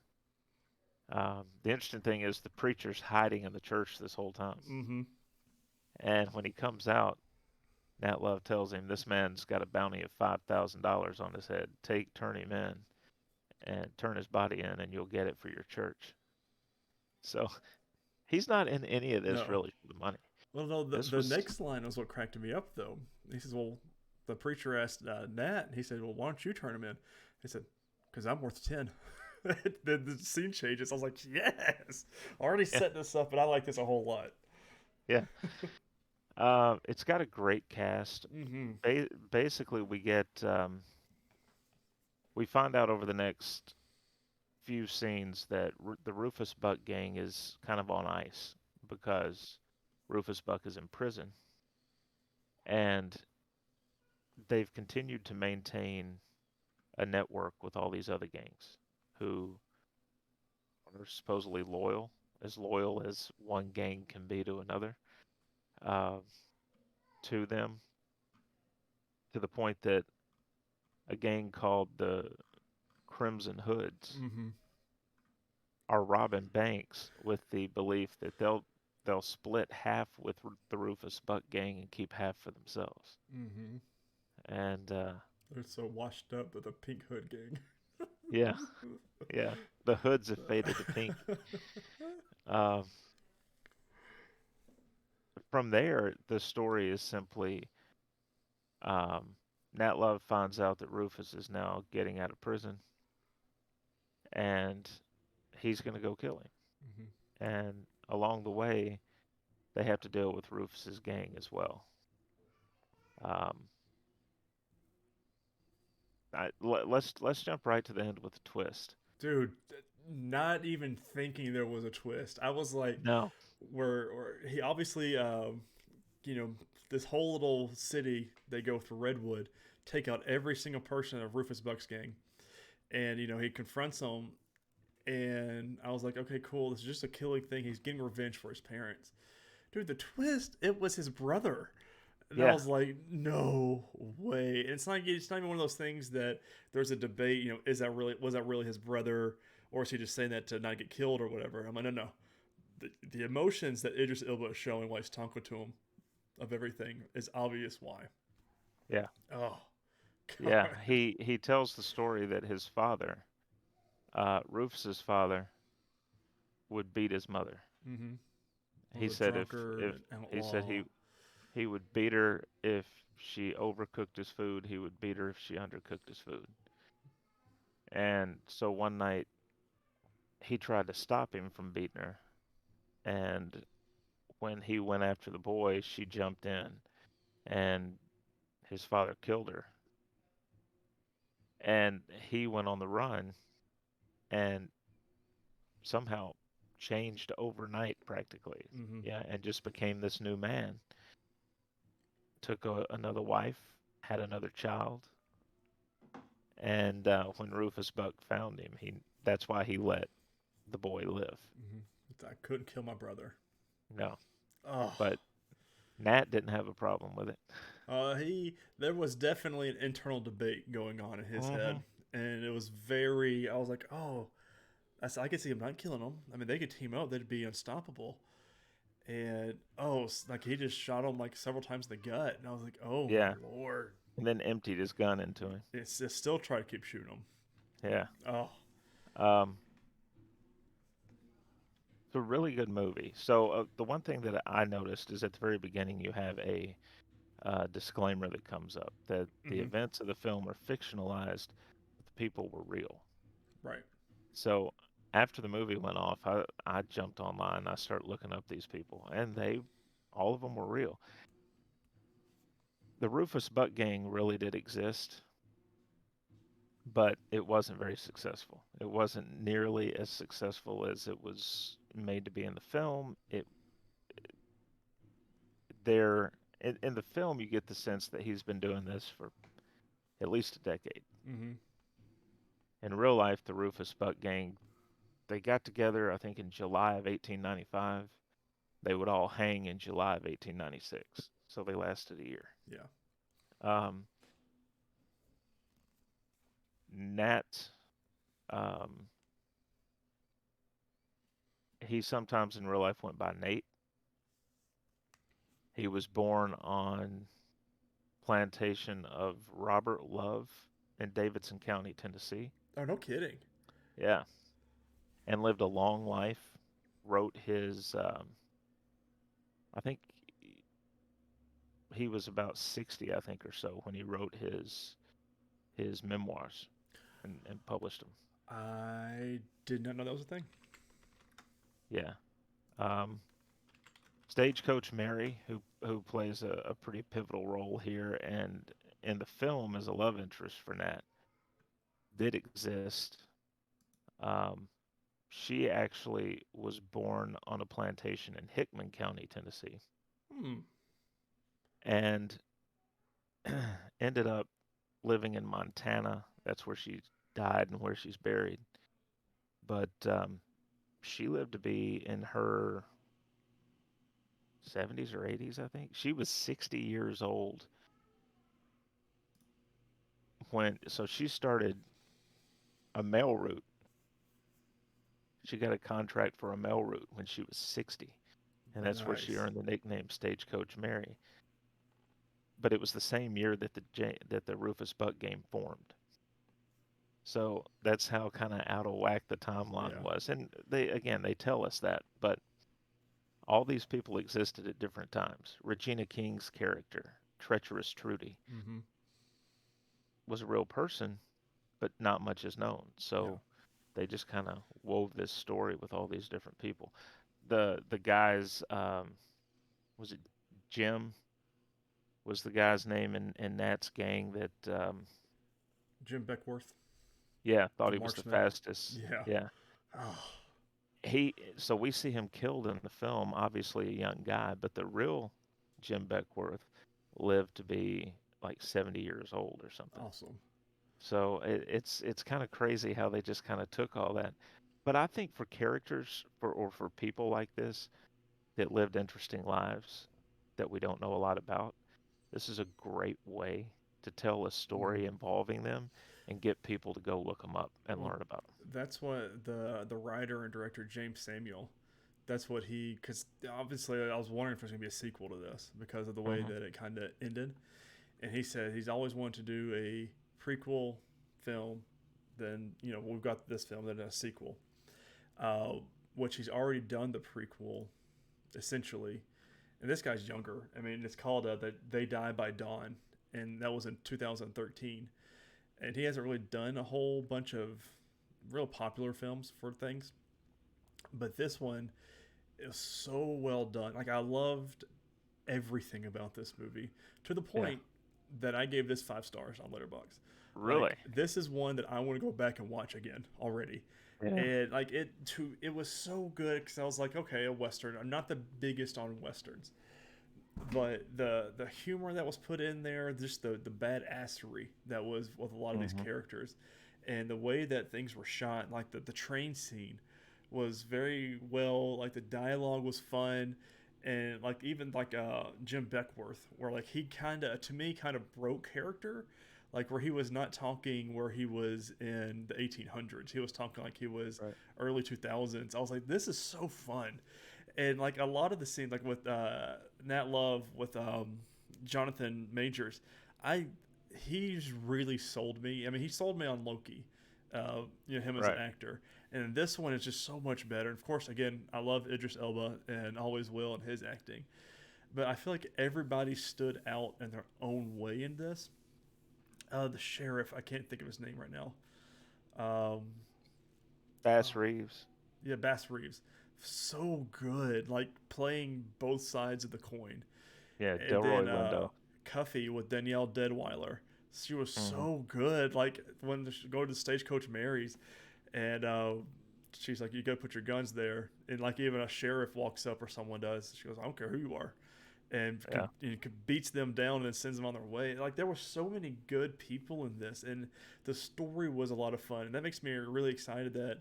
B: The interesting thing is the preacher's hiding in the church this whole time.
A: Mm-hmm.
B: And when he comes out, Nat Love tells him this man's got a bounty of $5,000 on his head. Turn him in and turn his body in, and you'll get it for your church. So he's not in any of this
A: No.
B: really for the money.
A: Well, no. The,
B: This
A: the
B: was,
A: next line was what cracked me up, though. He says, "Well, the preacher asked Nat, and he said, well, why don't you turn him in?' He said, because I'm worth 10." The scene changes. I was like, yes, already
B: yeah,
A: set this up, but I like this a whole lot.
B: yeah. It's got a great cast.
A: Mm-hmm.
B: Basically, we find out over the next few scenes that the Rufus Buck gang is kind of on ice because Rufus Buck is in prison, and they've continued to maintain a network with all these other gangs who are supposedly loyal as one gang can be to another, uh, to them, to the point that a gang called the Crimson Hoods
A: Mm-hmm.
B: are robbing banks with the belief that they'll split half with the Rufus Buck gang and keep half for themselves.
A: Mm-hmm.
B: And
A: They're so washed up with the Pink Hood gang.
B: yeah, yeah, the hoods have faded to pink. Um, from there, the story is simply um, Nat Love finds out that Rufus is now getting out of prison, and he's going to go kill him.
A: Mm-hmm.
B: And along the way, they have to deal with Rufus's gang as well. Um, let's jump right to the end with a twist.
A: Dude, not even thinking there was a twist. I was like,
B: No,
A: where he obviously, you know, this whole little city they go through Redwood, take out every single person of Rufus Buck's gang, and he confronts them, and I was like, okay, cool. This is just a killing thing. He's getting revenge for his parents. Dude, the twist, it was his brother. And I
B: yeah,
A: was like, no way. And it's not even one of those things that there's a debate, is that really was that really his brother, or is he just saying that to not get killed or whatever? I'm like, no, no. The emotions that Idris Elba is showing while he's talking to him of everything is obvious why.
B: yeah,
A: Oh
B: yeah.
A: God.
B: He tells the story that his father, Rufus's father, would beat his mother.
A: Mm-hmm.
B: He
A: Was a
B: said
A: drunkard,
B: if
A: an
B: he said
A: outlaw.
B: he would beat her if she overcooked his food. He would beat her if she undercooked his food. And so one night he tried to stop him from beating her, and when he went after the boy, she jumped in, and his father killed her. And he went on the run and somehow changed overnight practically.
A: Mm-hmm.
B: Yeah, and just became this new man. Took another wife, had another child, and when Rufus Buck found him, he that's why he let the boy live.
A: Mm-hmm. I couldn't kill my brother.
B: No,
A: Oh.
B: but Nat didn't have a problem with it.
A: There was definitely an internal debate going on in his head,
B: Hmm.
A: and it was very. I was like, oh, I could see him not killing them. I mean, they could team up; they'd be unstoppable. And like he just shot him like several times in the gut, and I was like, oh my
B: Yeah,
A: lord!
B: and then emptied his gun into him.
A: It's still try to keep shooting him.
B: Yeah.
A: Oh,
B: Um, it's a really good movie. So the one thing that I noticed is at the very beginning you have a disclaimer that comes up that the
A: mm-hmm.
B: events of the film are fictionalized, but the people were real.
A: Right.
B: So after the movie went off, I jumped online. I started looking up these people, and all of them were real. The Rufus Buck gang really did exist, but it wasn't very successful. It wasn't nearly as successful as it was made to be in the film. It there in the film you get the sense that he's been doing this for at least a decade.
A: Mm-hmm.
B: In real life, the Rufus Buck gang, they got together I think in July of 1895. They would all hang in July of 1896. So they lasted a year.
A: Yeah.
B: Um, Nat, um, he sometimes in real life went by Nate. He was born on plantation of Robert Love in Davidson County, Tennessee.
A: Oh, no kidding.
B: Yeah, and lived a long life. Wrote his, I think he was about 60, I think, or so when he wrote his memoirs and published them.
A: I did not know that was a thing.
B: Yeah. Um, Stagecoach Mary, who plays a pretty pivotal role here, and in the film as a love interest for Nat, did exist. Um, she actually was born on a plantation in Hickman County, Tennessee,
A: Hmm.
B: and ended up living in Montana. That's where she died and where she's buried. But she lived to be in her 70s or 80s, I think. She was 60 years old so she started a mail route. She got a contract for a mail route when she was 60, and that's where she
A: Nice.
B: earned the nickname Stagecoach Mary. But it was the same year that the Rufus Buck game formed. So that's how kind of out of whack the timeline
A: Yeah.
B: was. And they tell us that, but all these people existed at different times. Regina King's character, Treacherous Trudy,
A: Mm-hmm.
B: was a real person, but not much is known.
A: Yeah.
B: So they just kind of wove this story with all these different people. The guys, was it Jim? Was the guy's name in Nat's gang that
A: Jim Beckworth,
B: yeah, thought
A: the
B: he was the
A: marksman.
B: fastest.
A: Yeah.
B: Yeah.
A: Oh,
B: So we see him killed in the film, obviously a young guy, but the real Jim Beckworth lived to be like 70 years old or something.
A: awesome.
B: So it's kind of crazy how they just kind of took all that. But I think for characters for people like this that lived interesting lives that we don't know a lot about, this is a great way to tell a story
A: Mm-hmm.
B: involving them and get people to go look them up and
A: Well,
B: learn about them.
A: that's what the writer and director James Samuel. That's what he, because obviously I was wondering if there's gonna be a sequel to this because of the way
B: Hmm.
A: that it kind of ended. And he said he's always wanted to do a prequel film. Then we've got this film, then a sequel, uh, which he's already done the prequel essentially. And this guy's younger. I mean, it's called that They Die by Dawn, and that was in 2013. And he hasn't really done a whole bunch of real popular films for things, but this one is so well done. Like I loved everything about this movie to the
B: Yeah.
A: point that I gave this 5 stars on Letterboxd.
B: Really?
A: Like this is one that I want to go back and watch again already.
B: Yeah.
A: And like it was so good because I was like, okay, a western. I'm not the biggest on westerns, but the humor that was put in there, just the badassery that was with a lot of these
B: Hmm.
A: characters, and the way that things were shot, like the train scene, was very well. Like the dialogue was fun, and like even like Jim Beckworth, where like he kind of to me kind of broke character, like where he was not talking where he was in the 1800s. He was talking like he was
B: Right.
A: early 2000s. I was like, this is so fun, and like a lot of the scenes, like with Nat Love with Jonathan Majors, I he's really sold me. I mean, he sold me on Loki. Him as an
B: Right.
A: actor, and this one is just so much better. And of course, again, I love Idris Elba and always will in his acting. But I feel like everybody stood out in their own way in this. The sheriff, I can't think of his name right now. Um,
B: Bass
A: Oh,
B: Reeves.
A: yeah, Bass Reeves, so good, like playing both sides of the coin.
B: Yeah,
A: And then
B: Delroy Lindo.
A: Cuffy with Danielle Deadweiler. She was
B: Hmm.
A: so good. Like when she go to the Stagecoach Marys, and she's like, "You gotta put your guns there." And like even a sheriff walks up or someone does, she goes, "I don't care who you are," and
B: Yeah.
A: beats them down and sends them on their way. Like there were so many good people in this, and the story was a lot of fun, and that makes me really excited that.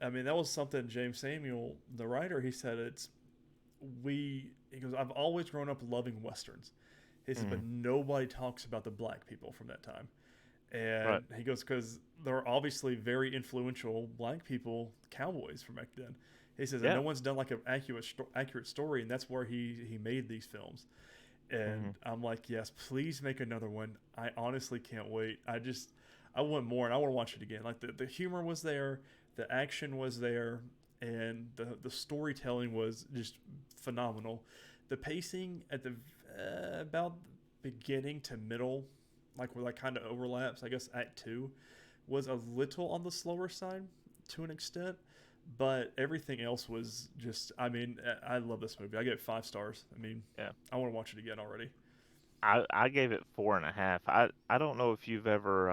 A: I mean, that was something James Samuel, the writer, he said it's he goes, I've always grown up loving westerns. He says, but
B: Hmm.
A: nobody talks about the black people from that time. And
B: Right.
A: he goes, because there are obviously very influential black people, cowboys from back then. He says, and
B: Yeah.
A: no one's done like an accurate story, and that's where he made these films. And
B: Hmm.
A: I'm like, yes, please make another one. I honestly can't wait. I want more, and I want to watch it again. Like the humor was there, the action was there, and the storytelling was just phenomenal. The pacing at the about beginning to middle, like where that kind of overlaps. I guess Act Two was a little on the slower side to an extent, but everything else was just. I mean, I love this movie. I get 5 stars. I mean,
B: Yeah.
A: I want to watch it again already.
B: I gave it 4.5. I don't know if you've ever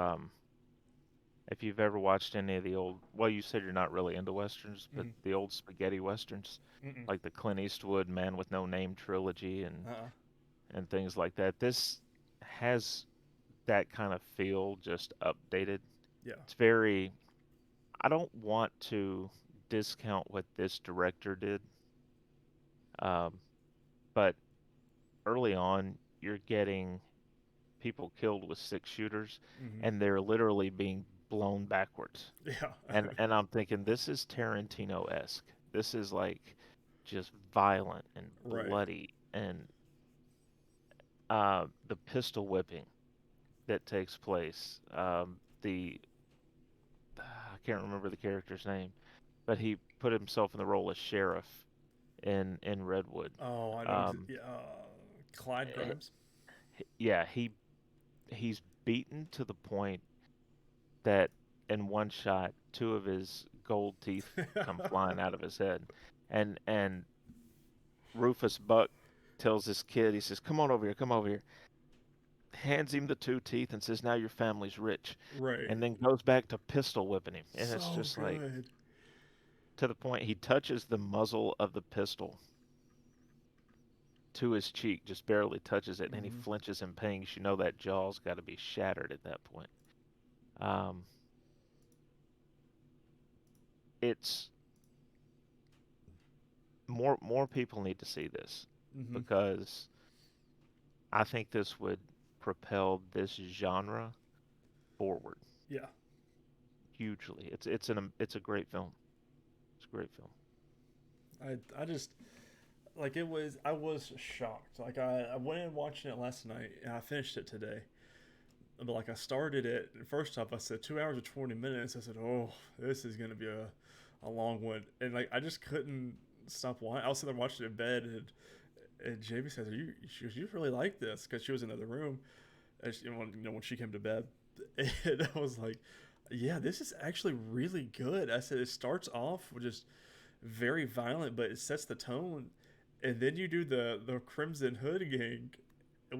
B: watched any of the old, well, you said you're not really into westerns, but
A: Mm-mm.
B: the old spaghetti westerns,
A: Mm-mm.
B: like the Clint Eastwood Man with No Name trilogy
A: Uh-uh.
B: and things like that. This has that kind of feel, just updated.
A: Yeah.
B: It's very, I don't want to discount what this director did, um, but early on, you're getting people killed with six shooters,
A: Mm-hmm.
B: and they're literally being blown backwards.
A: Yeah.
B: And I'm thinking this is Tarantino-esque. This is like just violent and
A: Right.
B: bloody, and the pistol whipping that takes place. The I can't remember the character's name, but he put himself in the role of sheriff in Redwood.
A: Oh, I know.
B: Um,
A: Yeah, Clyde
B: eh,
A: Grimes.
B: yeah, he's beaten to the point that in one shot, two of his gold teeth come flying out of his head, and Rufus Buck tells this kid, he says, "Come on over here, come over here." Hands him the two teeth and says, "Now your family's rich,"
A: Right.
B: and then goes back to pistol whipping him, and it's
A: So
B: just like
A: good.
B: to the point he touches the muzzle of the pistol to his cheek, just barely touches it, and he
A: Mm-hmm.
B: flinches in pain. You know that jaw's got to be shattered at that point. Um, it's more people need to see this
A: Mm-hmm.
B: because I think this would propel this genre forward
A: Yeah.
B: hugely. It's a great film. It's a great film.
A: I just like it was. I was shocked. Like I went in watching it last night, and I finished it today. But like I started it first off, I said 2 hours and 20 minutes. I said, oh, this is gonna be a long one, and like I just couldn't stop watching. I was sitting there watching it in bed, and Jamie says, "Are you?" She goes, "You really like this?" Because she was in another room, and she, when she came to bed, and I was like, "Yeah, this is actually really good." I said it starts off with just very violent, but it sets the tone, and then you do the Crimson Hood gang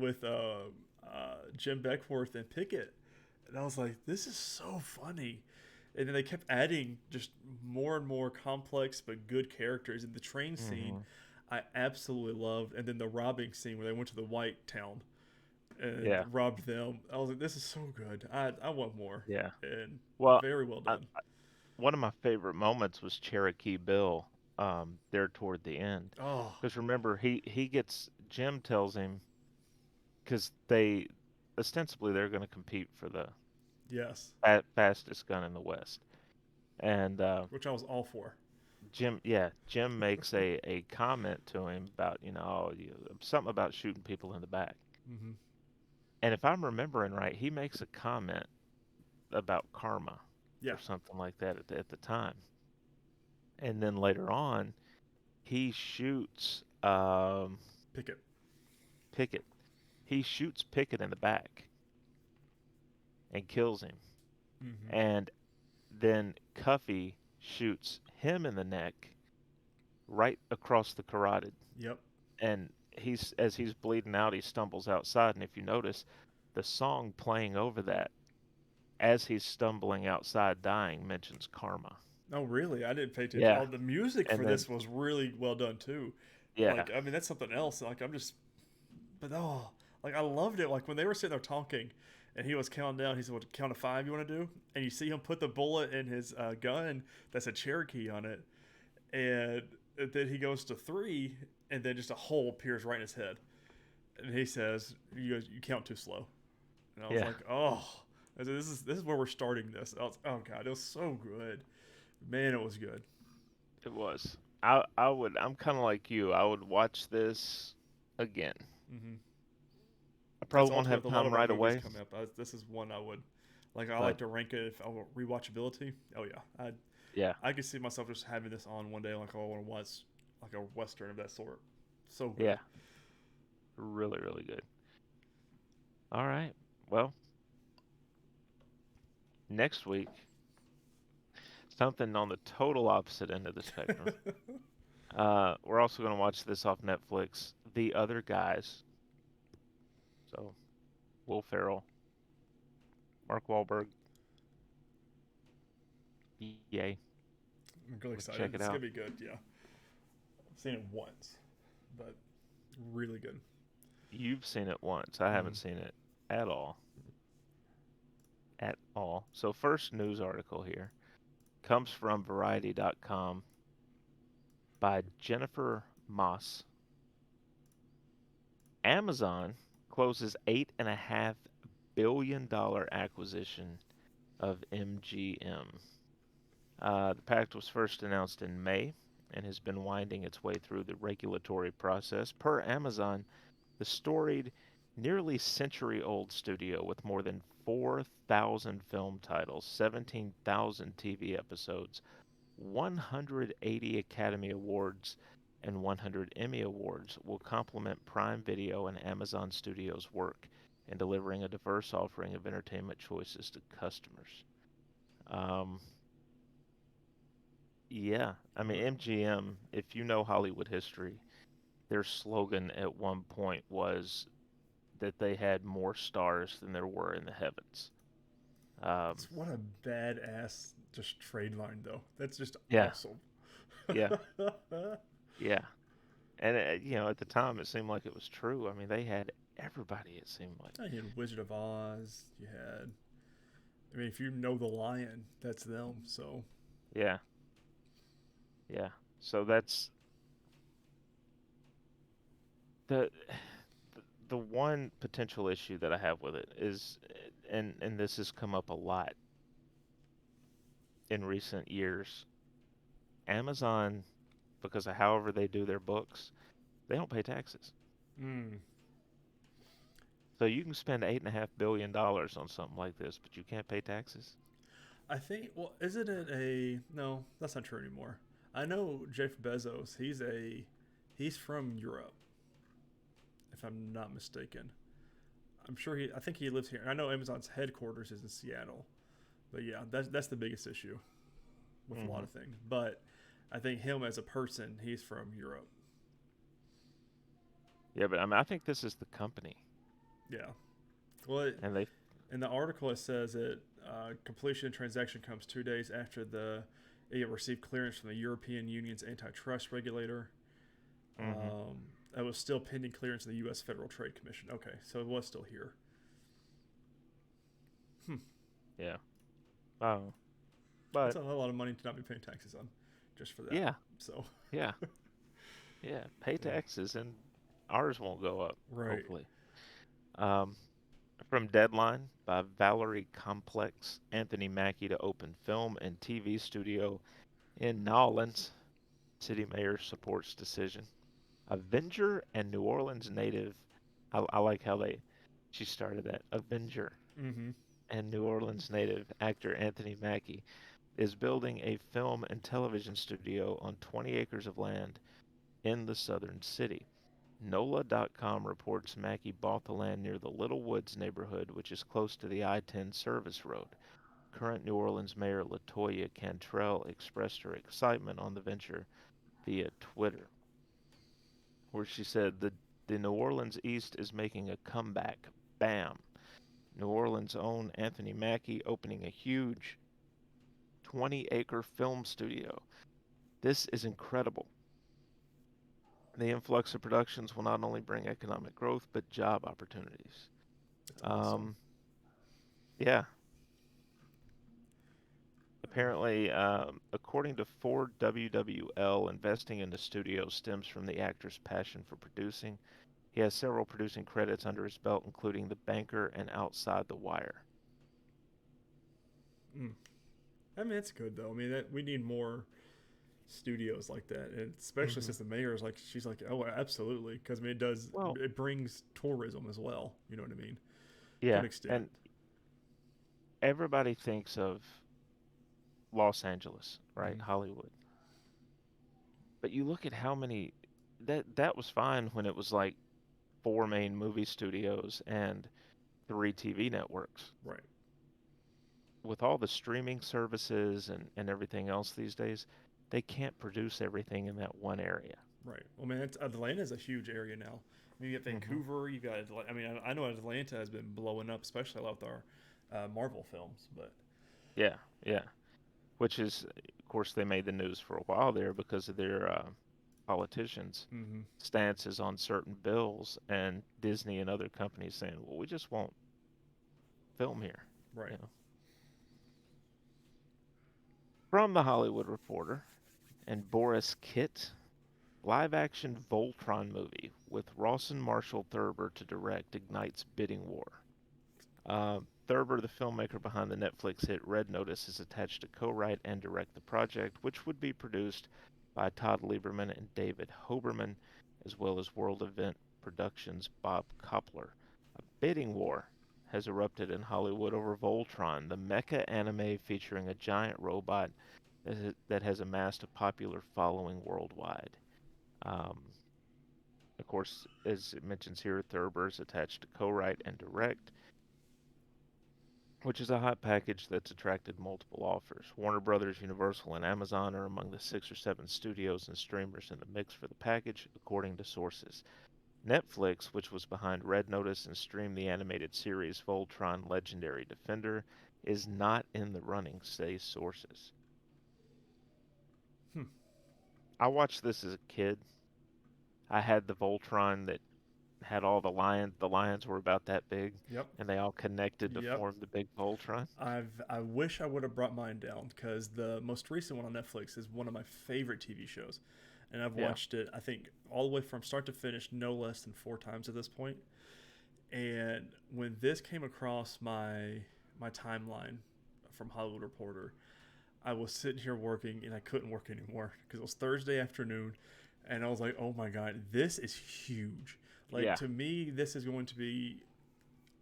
A: with Jim Beckworth and Pickett, and I was like, "This is so funny." And then they kept adding just more and more complex but good characters. And the train scene,
B: Hmm.
A: I absolutely loved. And then the robbing scene where they went to the White Town and
B: Yeah,
A: robbed them. I was like, this is so good. I want more.
B: yeah.
A: And
B: Well,
A: very well
B: I,
A: done.
B: one of my favorite moments was Cherokee Bill, there toward the end,
A: Oh,
B: because remember he gets Jim tells him because they ostensibly they're going to compete for the
A: yes.
B: fastest gun in the West, and
A: Which I was all for.
B: Jim makes a comment to him about something about shooting people in the back,
A: Hmm.
B: and if I'm remembering right, he makes a comment about karma
A: Yeah.
B: or something like that at the time. And then later on, he shoots
A: Pickett.
B: Pickett. He shoots Pickett in the back and kills him.
A: Hmm.
B: And then Cuffy shoots him in the neck right across the carotid.
A: Yep.
B: And as he's bleeding out, he stumbles outside. And if you notice, the song playing over that as he's stumbling outside dying mentions karma.
A: Oh, really? I didn't pay attention.
B: Yeah.
A: Oh, the music
B: And
A: for
B: then,
A: this was really well done too.
B: yeah,
A: Like, I mean, that's something else. Like, I'm just, but oh, like I loved it. Like when they were sitting there talking, and he was counting down. He said, "What count of five you want to do?" And you see him put the bullet in his gun that's a Cherokee on it, and then he goes to three, and then just a hole appears right in his head, and he says, "You count too slow." And I was
B: yeah,
A: like, "Oh, this is where we're starting this." Oh god, it was so good, man. It was good.
B: it was. I'm kind of like you. I would watch this again.
A: Mm-hmm.
B: I
A: That's
B: probably won't
A: ultimately
B: have
A: with a lot
B: time
A: of our
B: right
A: movies
B: away,
A: coming up. This is one I would like. I like
B: but
A: to rank it if I want rewatchability. Oh yeah,
B: yeah,
A: I could see myself just having this on one day, like oh, I want to watch like a western of that sort. So good.
B: yeah, really, really good. All right. Well, next week, something on the total opposite end of the spectrum. We're also going to watch this off Netflix, The Other Guys. So, Will Ferrell, Mark Wahlberg, yay.
A: I'm really
B: Let's check
A: excited.
B: it
A: It's gonna
B: out.
A: be good. Yeah, I've seen it once, but really good.
B: You've seen it once. I
A: Mm.
B: haven't seen it at all. At all. So, first news article here comes from Variety.com by Jennifer Moss. Amazon closes $8.5 billion acquisition of MGM. The pact was first announced in May and has been winding its way through the regulatory process. Per Amazon, the storied, nearly century old studio with more than 4,000 film titles, 17,000 TV episodes, 180 Academy Awards, and 100 Emmy Awards will complement Prime Video and Amazon Studios' work in delivering a diverse offering of entertainment choices to customers. Um, yeah, I mean, MGM, if you know Hollywood history, their slogan at one point was that they had more stars than there were in the heavens. Um,
A: It's what a badass just trade line though. That's just
B: yeah,
A: awesome.
B: yeah, yeah. And at the time it seemed like it was true. I mean, they had everybody, it seemed like.
A: You had Wizard of Oz. You had. I mean, if you know the Lion, that's them. So
B: Yeah, yeah. So that's the the one potential issue that I have with it is, and this has come up a lot in recent years. Amazon, because of however they do their books, they don't pay taxes.
A: mm.
B: So you can spend $8.5 billion on something like this, but you can't pay taxes.
A: I think. Well, isn't it a no? That's not true anymore. I know Jeff Bezos. He's from Europe, if I'm not mistaken. I'm sure he. I think he lives here. I know Amazon's headquarters is in Seattle, but yeah, that's the biggest issue with a lot
B: Hmm.
A: of things. But I think him as a person, he's from Europe.
B: Yeah, but I mean, I think this is the company,
A: Yeah. Well,
B: and they.
A: in the article it says that completion transaction comes 2 days after it received clearance from the European Union's antitrust regulator.
B: Hmm.
A: It was still pending clearance of the U.S. Federal Trade Commission. Okay, so it was still here. Hmm.
B: Yeah. Oh,
A: That's
B: but
A: a lot of money to not be paying taxes on, just for that.
B: yeah,
A: So
B: yeah, yeah. Pay
A: yeah,
B: taxes, and ours won't go up.
A: right.
B: Hopefully. Um, from Deadline by Valerie Complex, Anthony Mackie to open film and TV studio in Nolens. City mayor supports decision. Avenger and New Orleans native. I like how she started that. Avenger
A: Mm-hmm.
B: and New Orleans native actor Anthony Mackie is building a film and television studio on 20 acres of land in the southern city. NOLA.com reports Mackie bought the land near the Little Woods neighborhood, which is close to the I-10 service road. current New Orleans Mayor LaToya Cantrell expressed her excitement on the venture via Twitter, where she said the New Orleans East is making a comeback. Bam. New Orleans' own Anthony Mackie opening a huge 20-acre film studio. This is incredible. The influx of productions will not only bring economic growth, but job opportunities.
A: It's awesome.
B: Um, yeah, apparently, according to Ford WWL, investing in the studio stems from the actor's passion for producing. He has several producing credits under his belt, including The Banker and Outside the Wire.
A: Mm. I mean, it's good though. I mean, we need more studios like that, and especially
B: Hmm.
A: since the mayor is like, she's like, oh, absolutely, because I mean,
B: Well,
A: it brings tourism as well. You know what I mean? To an
B: yeah,
A: extent.
B: and everybody thinks of Los Angeles, right?
A: Mm-hmm.
B: Hollywood. But you look at how many that was fine when it was like four main movie studios and three TV networks.
A: Right.
B: With all the streaming services and everything else these days, they can't produce everything in that one area.
A: Right. Well, man, Atlanta's a huge area now. I mean, you got
B: Hmm.
A: Vancouver. You got. I mean, I know Atlanta has been blowing up, especially with our Marvel films. But
B: Yeah, yeah. Which is, of course, they made the news for a while there because of their politicians'
A: mm-hmm.
B: stances on certain bills, and Disney and other companies saying, "Well, we just won't film here."
A: Right.
B: You know. From the Hollywood Reporter and Boris Kitt, live-action Voltron movie with Rawson Marshall Thurber to direct ignites bidding war. Thurber, the filmmaker behind the Netflix hit Red Notice, is attached to co-write and direct the project, which would be produced by Todd Lieberman and David Hoberman, as well as World Event Productions' Bob Kopler. A bidding war has erupted in Hollywood over Voltron, the mecha anime featuring a giant robot that has amassed a popular following worldwide. Um, of course, as it mentions here, Thurber is attached to co-write and direct, which is a hot package that's attracted multiple offers. Warner Brothers, Universal, and Amazon are among the 6 or 7 studios and streamers in the mix for the package, according to sources. Netflix, which was behind Red Notice and streamed the animated series Voltron Legendary Defender, is not in the running, say sources.
A: Hmm.
B: I watched this as a kid. I had the Voltron that had all the lions. The lions were about that big,
A: Yep.
B: and they all connected to
A: Yep.
B: form the big Voltron.
A: I wish I would have brought mine down because the most recent one on Netflix is one of my favorite TV shows, and I've
B: Yeah.
A: watched it I think all the way from start to finish no less than 4 times at this point. And when this came across my timeline from Hollywood Reporter, I was sitting here working and I couldn't work anymore because it was Thursday afternoon, and I was like, oh my god, this is huge. Like
B: Yeah.
A: to me, this is going to be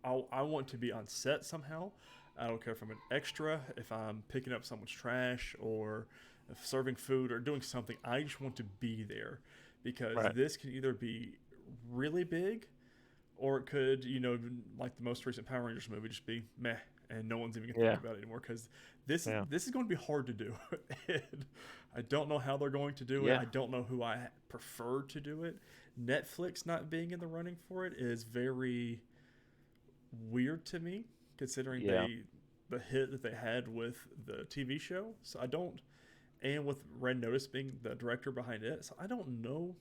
A: I want to be on set somehow. I don't care if I'm an extra, if I'm picking up someone's trash, or if serving food or doing something. I just want to be there because
B: Right.
A: this can either be really big or it could, like the most recent Power Rangers movie, just be meh and no one's even gonna think
B: Yeah.
A: about it anymore because this
B: Yeah.
A: this is going to be hard to do. And I don't know how they're going to do it.
B: Yeah.
A: I don't know who I prefer to do it. Netflix not being in the running for it is very weird to me, considering
B: Yeah.
A: the hit that they had with the TV show. So I don't, and with Red Notice being the director behind it, so I don't know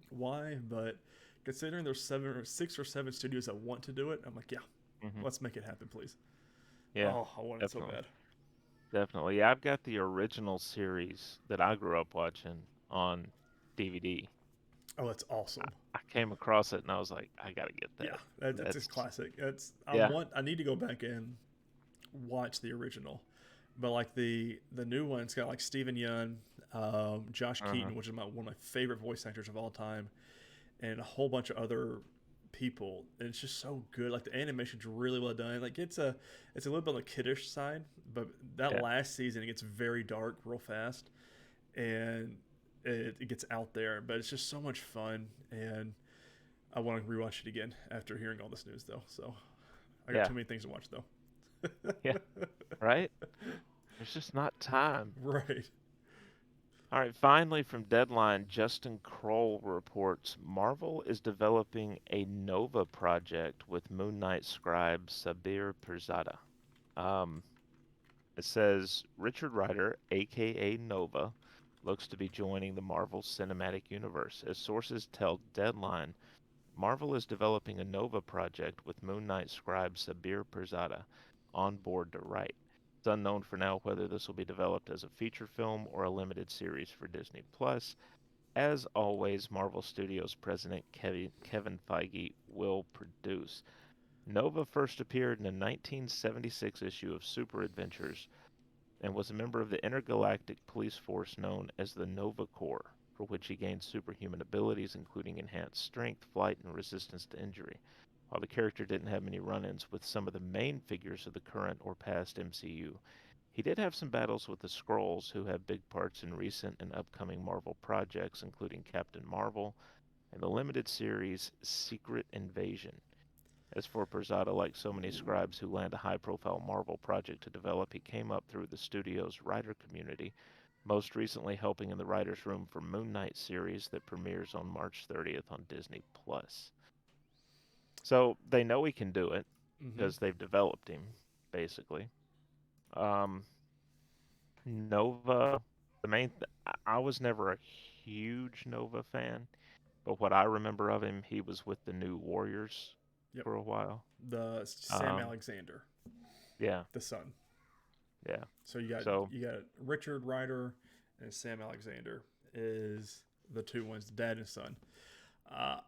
A: why, but considering there's 6 or 7 studios that want to do it, I'm like, yeah,
B: Hmm.
A: let's make it happen, please.
B: Yeah.
A: Oh, I want it so
B: Definitely.
A: bad.
B: Definitely. Yeah, I've got the original series that I grew up watching on DVD.
A: Oh, that's
B: I,
A: awesome.
B: I came across it and I was like, I gotta get
A: Yeah,
B: that.
A: that's
B: That's
A: just classic. That's
B: yeah.
A: I need to go back and watch the original, but like the new one, it's got like Stephen Yun, Josh
B: Uh-huh.
A: Keaton, which is one of my favorite voice actors of all time, and a whole bunch of other people. And it's just so good. Like the animation's really well done. Like it's a little bit on the kiddish side, but that
B: Yeah.
A: last season it gets very dark real fast, and it gets out there. But it's just so much fun, and I want to rewatch it again after hearing all this news though. So I got
B: Yeah.
A: too many things to watch though.
B: Yeah, right? There's just not time.
A: Right.
B: All right, finally from Deadline, Justin Kroll reports Marvel is developing a Nova project with Moon Knight scribe Sabir Pirzada. Um, it says Richard Rider, aka Nova, looks to be joining the Marvel Cinematic Universe. As sources tell Deadline, Marvel is developing a Nova project with Moon Knight scribe Sabir Pirzada on board to write. It's unknown for now whether this will be developed as a feature film or a limited series for Disney Plus. As always, Marvel Studios president Kevin Feige will produce. Nova first appeared in a 1976 issue of Super Adventures and was a member of the intergalactic police force known as the Nova Corps, for which he gained superhuman abilities including enhanced strength, flight, and resistance to injury. While the character didn't have many run-ins with some of the main figures of the current or past MCU, he did have some battles with the Skrulls, who have big parts in recent and upcoming Marvel projects, including Captain Marvel and the limited series Secret Invasion. As for Perzada, like so many scribes who land a high-profile Marvel project to develop, he came up through the studio's writer community, most recently helping in the writer's room for Moon Knight series that premieres on March 30th on Disney Plus. So they know he can do it
A: Mm-hmm.
B: because they've developed him, basically. Um, Nova, I was never a huge Nova fan, but what I remember of him, he was with the New Warriors
A: Yep.
B: for a while.
A: The Sam
B: Um,
A: Alexander,
B: yeah,
A: the son.
B: yeah.
A: So you got
B: So
A: you got Richard Rider and Sam Alexander is the two ones, dad and son.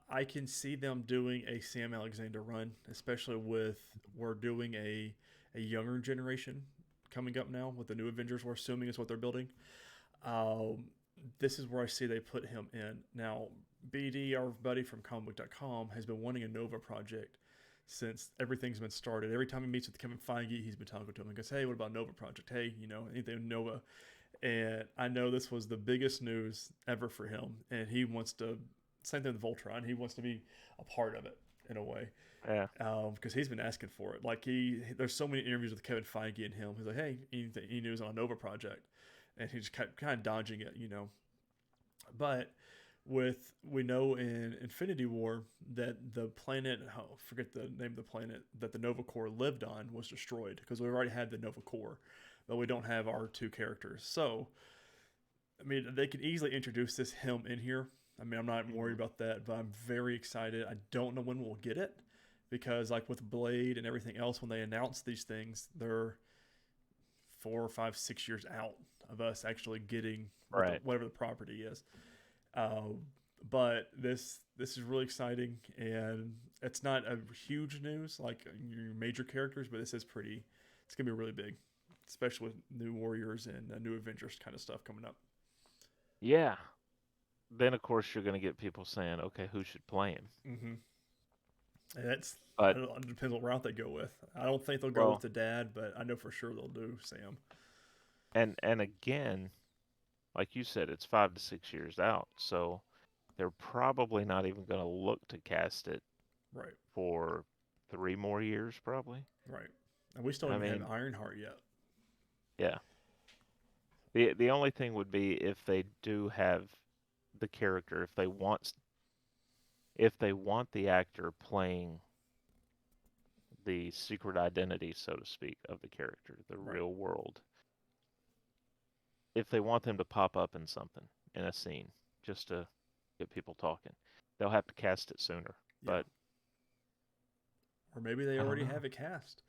A: I can see them doing a Sam Alexander run, especially with we're doing a younger generation coming up now with the new Avengers. We're assuming is what they're building. Um, this is where I see they put him in. Now, BD, our buddy from comicbook.com, has been wanting a Nova project since everything's been started. Every time he meets with Kevin Feige, he's been talking to him and goes, "Hey, what about Nova project? Hey, anything Nova?" And I know this was the biggest news ever for him, and he wants to. Same thing with Voltron. He wants to be a part of it in a way
B: yeah,
A: because he's been asking for it. Like there's so many interviews with Kevin Feige and him. He's like, "Hey, anything he news on a Nova project?" And he's kept kind of dodging it. But we know in Infinity War that the planet, oh, forget the name of the planet that the Nova Corps lived on was destroyed because we already had the Nova Corps, but we don't have our two characters. So I mean, they could easily introduce this him in here. I mean, I'm not worried
B: hmm
A: about that, but I'm very excited. I don't know when we'll get it because, like with Blade and everything else, when they announce these things, they're 4 or 5, 6 years out of us actually getting
B: right.
A: whatever the property is. Uh, but this is really exciting, and it's not a huge news like your major characters, but this is pretty. It's gonna be really big, especially with new Warriors and new Avengers kind of stuff coming up.
B: Yeah. Then of course you're going to get people saying, okay, who should play him?
A: Mm-hmm. And that's I
B: But
A: don't know, it depends what route they go with. I don't think they'll go with
B: well,
A: the dad, but I know for sure they'll do Sam.
B: and again, like you said, it's 5 to 6 years out, so they're probably not even going to look to cast it
A: Right,
B: for 3 more years, probably.
A: right. And we still
B: I
A: don't even
B: mean,
A: have Ironheart yet.
B: yeah. The only thing would be if they do have the character, if they want the actor playing the secret identity, so to speak, of the character, the
A: Right.
B: real world. If they want them to pop up in something, in a scene, just to get people talking, they'll have to cast it sooner.
A: Yeah.
B: But
A: Or maybe they
B: I don't
A: already
B: know.
A: have it cast.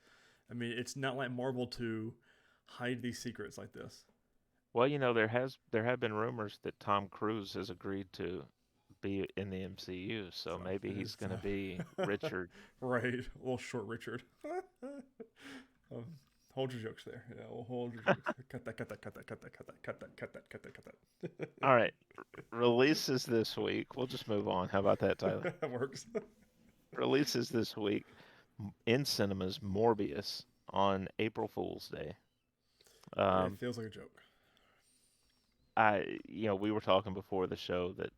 A: I mean, it's not like Marvel to hide these secrets like this.
B: Well, there have been rumors that Tom Cruise has agreed to be in the MCU, so
A: So
B: maybe he's
A: it's
B: going to be Richard.
A: right. A little short, Richard. um, hold your jokes there. Yeah, we'll hold your jokes. Cut that. Cut that. Cut that. Cut that. Cut that. Cut that. Cut that. Cut that. Cut that.
B: All right, releases this week. We'll just move on. How about that, Tyler?
A: That works.
B: Releases this week in cinemas Morbius on April Fool's Day.
A: It
B: Um,
A: feels like a joke.
B: we were talking before the show that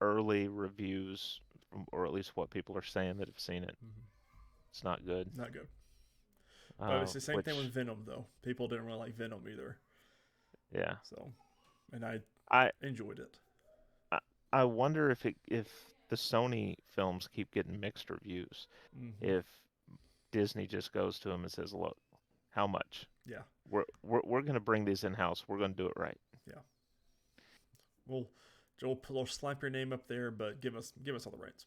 B: early reviews, or at least what people are saying that have seen it,
A: Mm-hmm.
B: it's not good.
A: Not good. But it's the same thing with
B: which
A: Venom, though. People didn't really like Venom either.
B: yeah,
A: So, and I
B: I
A: enjoyed it.
B: I, I wonder if the Sony films keep getting mixed reviews,
A: Hmm.
B: if Disney just goes to them and says, "Look, how much?
A: Yeah,
B: We're going to bring these in house. We're going to do it right."
A: yeah. We'll we'll slap your name up there, but give us all the rights.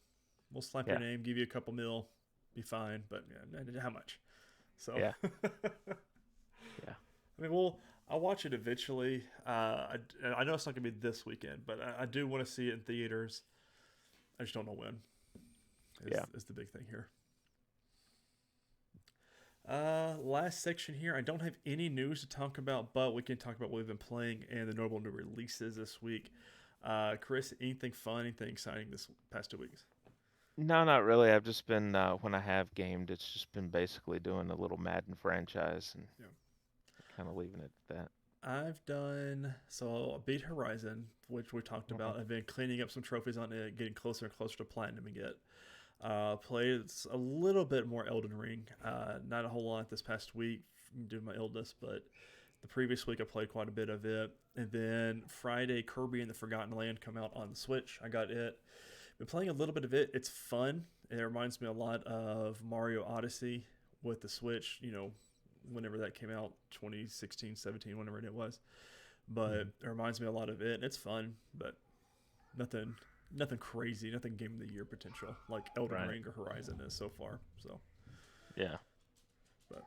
A: We'll slap your
B: Yeah,
A: name, give you a couple mil, be fine. But yeah, how much? So,
B: yeah, yeah.
A: I mean, I'll watch it eventually. I know it's not gonna be this weekend, but I do want to see it in theaters. I just don't know when.
B: Yeah.
A: Is the big thing here. Last section here. I don't have any news to talk about, but we can talk about what we've been playing and the notable new releases this week. Chris, anything fun, anything exciting this past 2 weeks?
B: No, not really. I've just been when I have gamed, it's just been basically doing a little Madden franchise and
A: Yeah.
B: kind of leaving it at that.
A: I've done so. I beat Horizon, which we talked
B: Hmm.
A: about. I've been cleaning up some trophies on it, getting closer and closer to platinum again. Played a little bit more Elden Ring. Not a whole lot this past week due to my illness, but the previous week I played quite a bit of it. And then Friday, Kirby and the Forgotten Land come out on the Switch. I got it. Been playing a little bit of it. It's fun. It reminds me a lot of Mario Odyssey with the Switch. Whenever that came out, 2016, 17, whenever it was. But
B: Hmm.
A: it reminds me a lot of it. And it's fun, but nothing nothing crazy, nothing game of the year potential like Elden
B: Right.
A: Ring or Horizon is so far. So,
B: Yeah.
A: but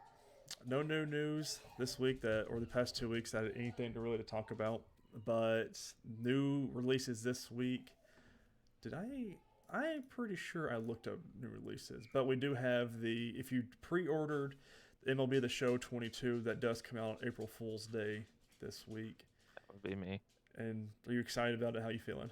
A: no new news this week that or the past 2 weeks that had anything to really to talk about. But new releases this week. Did I? I'm pretty sure I looked up new releases, but we do have the if you pre-ordered MLB The Show 22 that does come out on April Fool's Day this week.
B: That would be me.
A: And are you excited about it? How you feeling?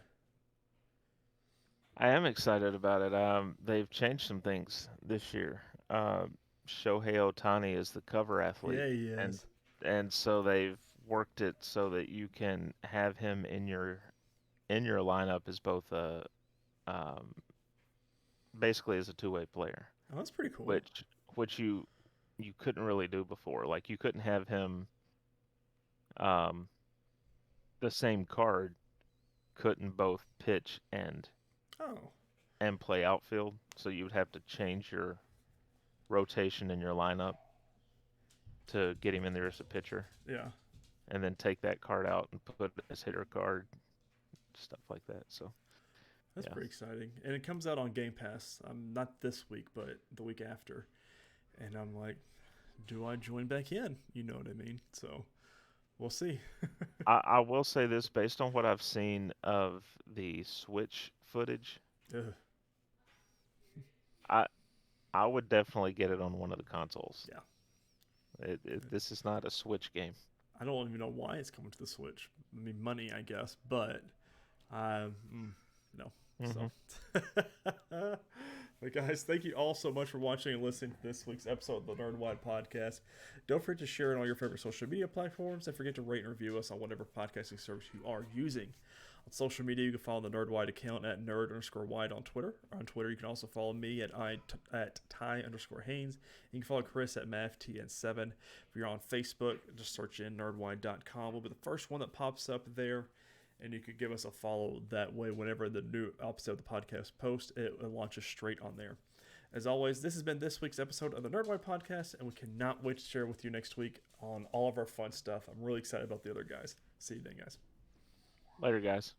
B: I am excited about it. They've changed some things this year. Shohei Ohtani is the cover athlete,
A: Yeah, he
B: and
A: is.
B: so they've worked it so that you can have him in your lineup as both a um, basically as a two-way player,
A: Oh, that's pretty cool.
B: which you couldn't really do before. Like you couldn't have him um, the same card couldn't both pitch
A: Oh,
B: and play outfield, so you would have to change your rotation in your lineup to get him in there as a pitcher,
A: yeah.
B: and then take that card out and put it as hitter card, stuff like that. So
A: That's
B: yeah,
A: pretty exciting. And it comes out on Game Pass. Not this week, but the week after. And I'm like, do I join back in? You know what I mean? So we'll see.
B: I will say this based on what I've seen of the Switch footage,
A: Ugh,
B: I I would definitely get it on one of the consoles.
A: yeah.
B: This is not a Switch game.
A: I don't even know why it's coming to the Switch. I mean, money, I guess, but no.
B: Hmm.
A: So, but guys, thank you all so much for watching and listening to this week's episode of the Nerdwide Podcast. Don't forget to share it on all your favorite social media platforms, and forget to rate and review us on whatever podcasting service you are using. On social media, you can follow the Nerdwide account at nerd_wide on Twitter. On Twitter, you can also follow me at Ty_Haynes. You can follow Chris at MathTN7. If you're on Facebook, just search in nerdwide.com. We'll be the first one that pops up there. And you could give us a follow that way. Whenever the new episode of the podcast posts, it launches straight on there. As always, this has been this week's episode of the Nerdwide Podcast, and we cannot wait to share with you next week on all of our fun stuff. I'm really excited about the other guys. See you then, guys.
B: Later, guys.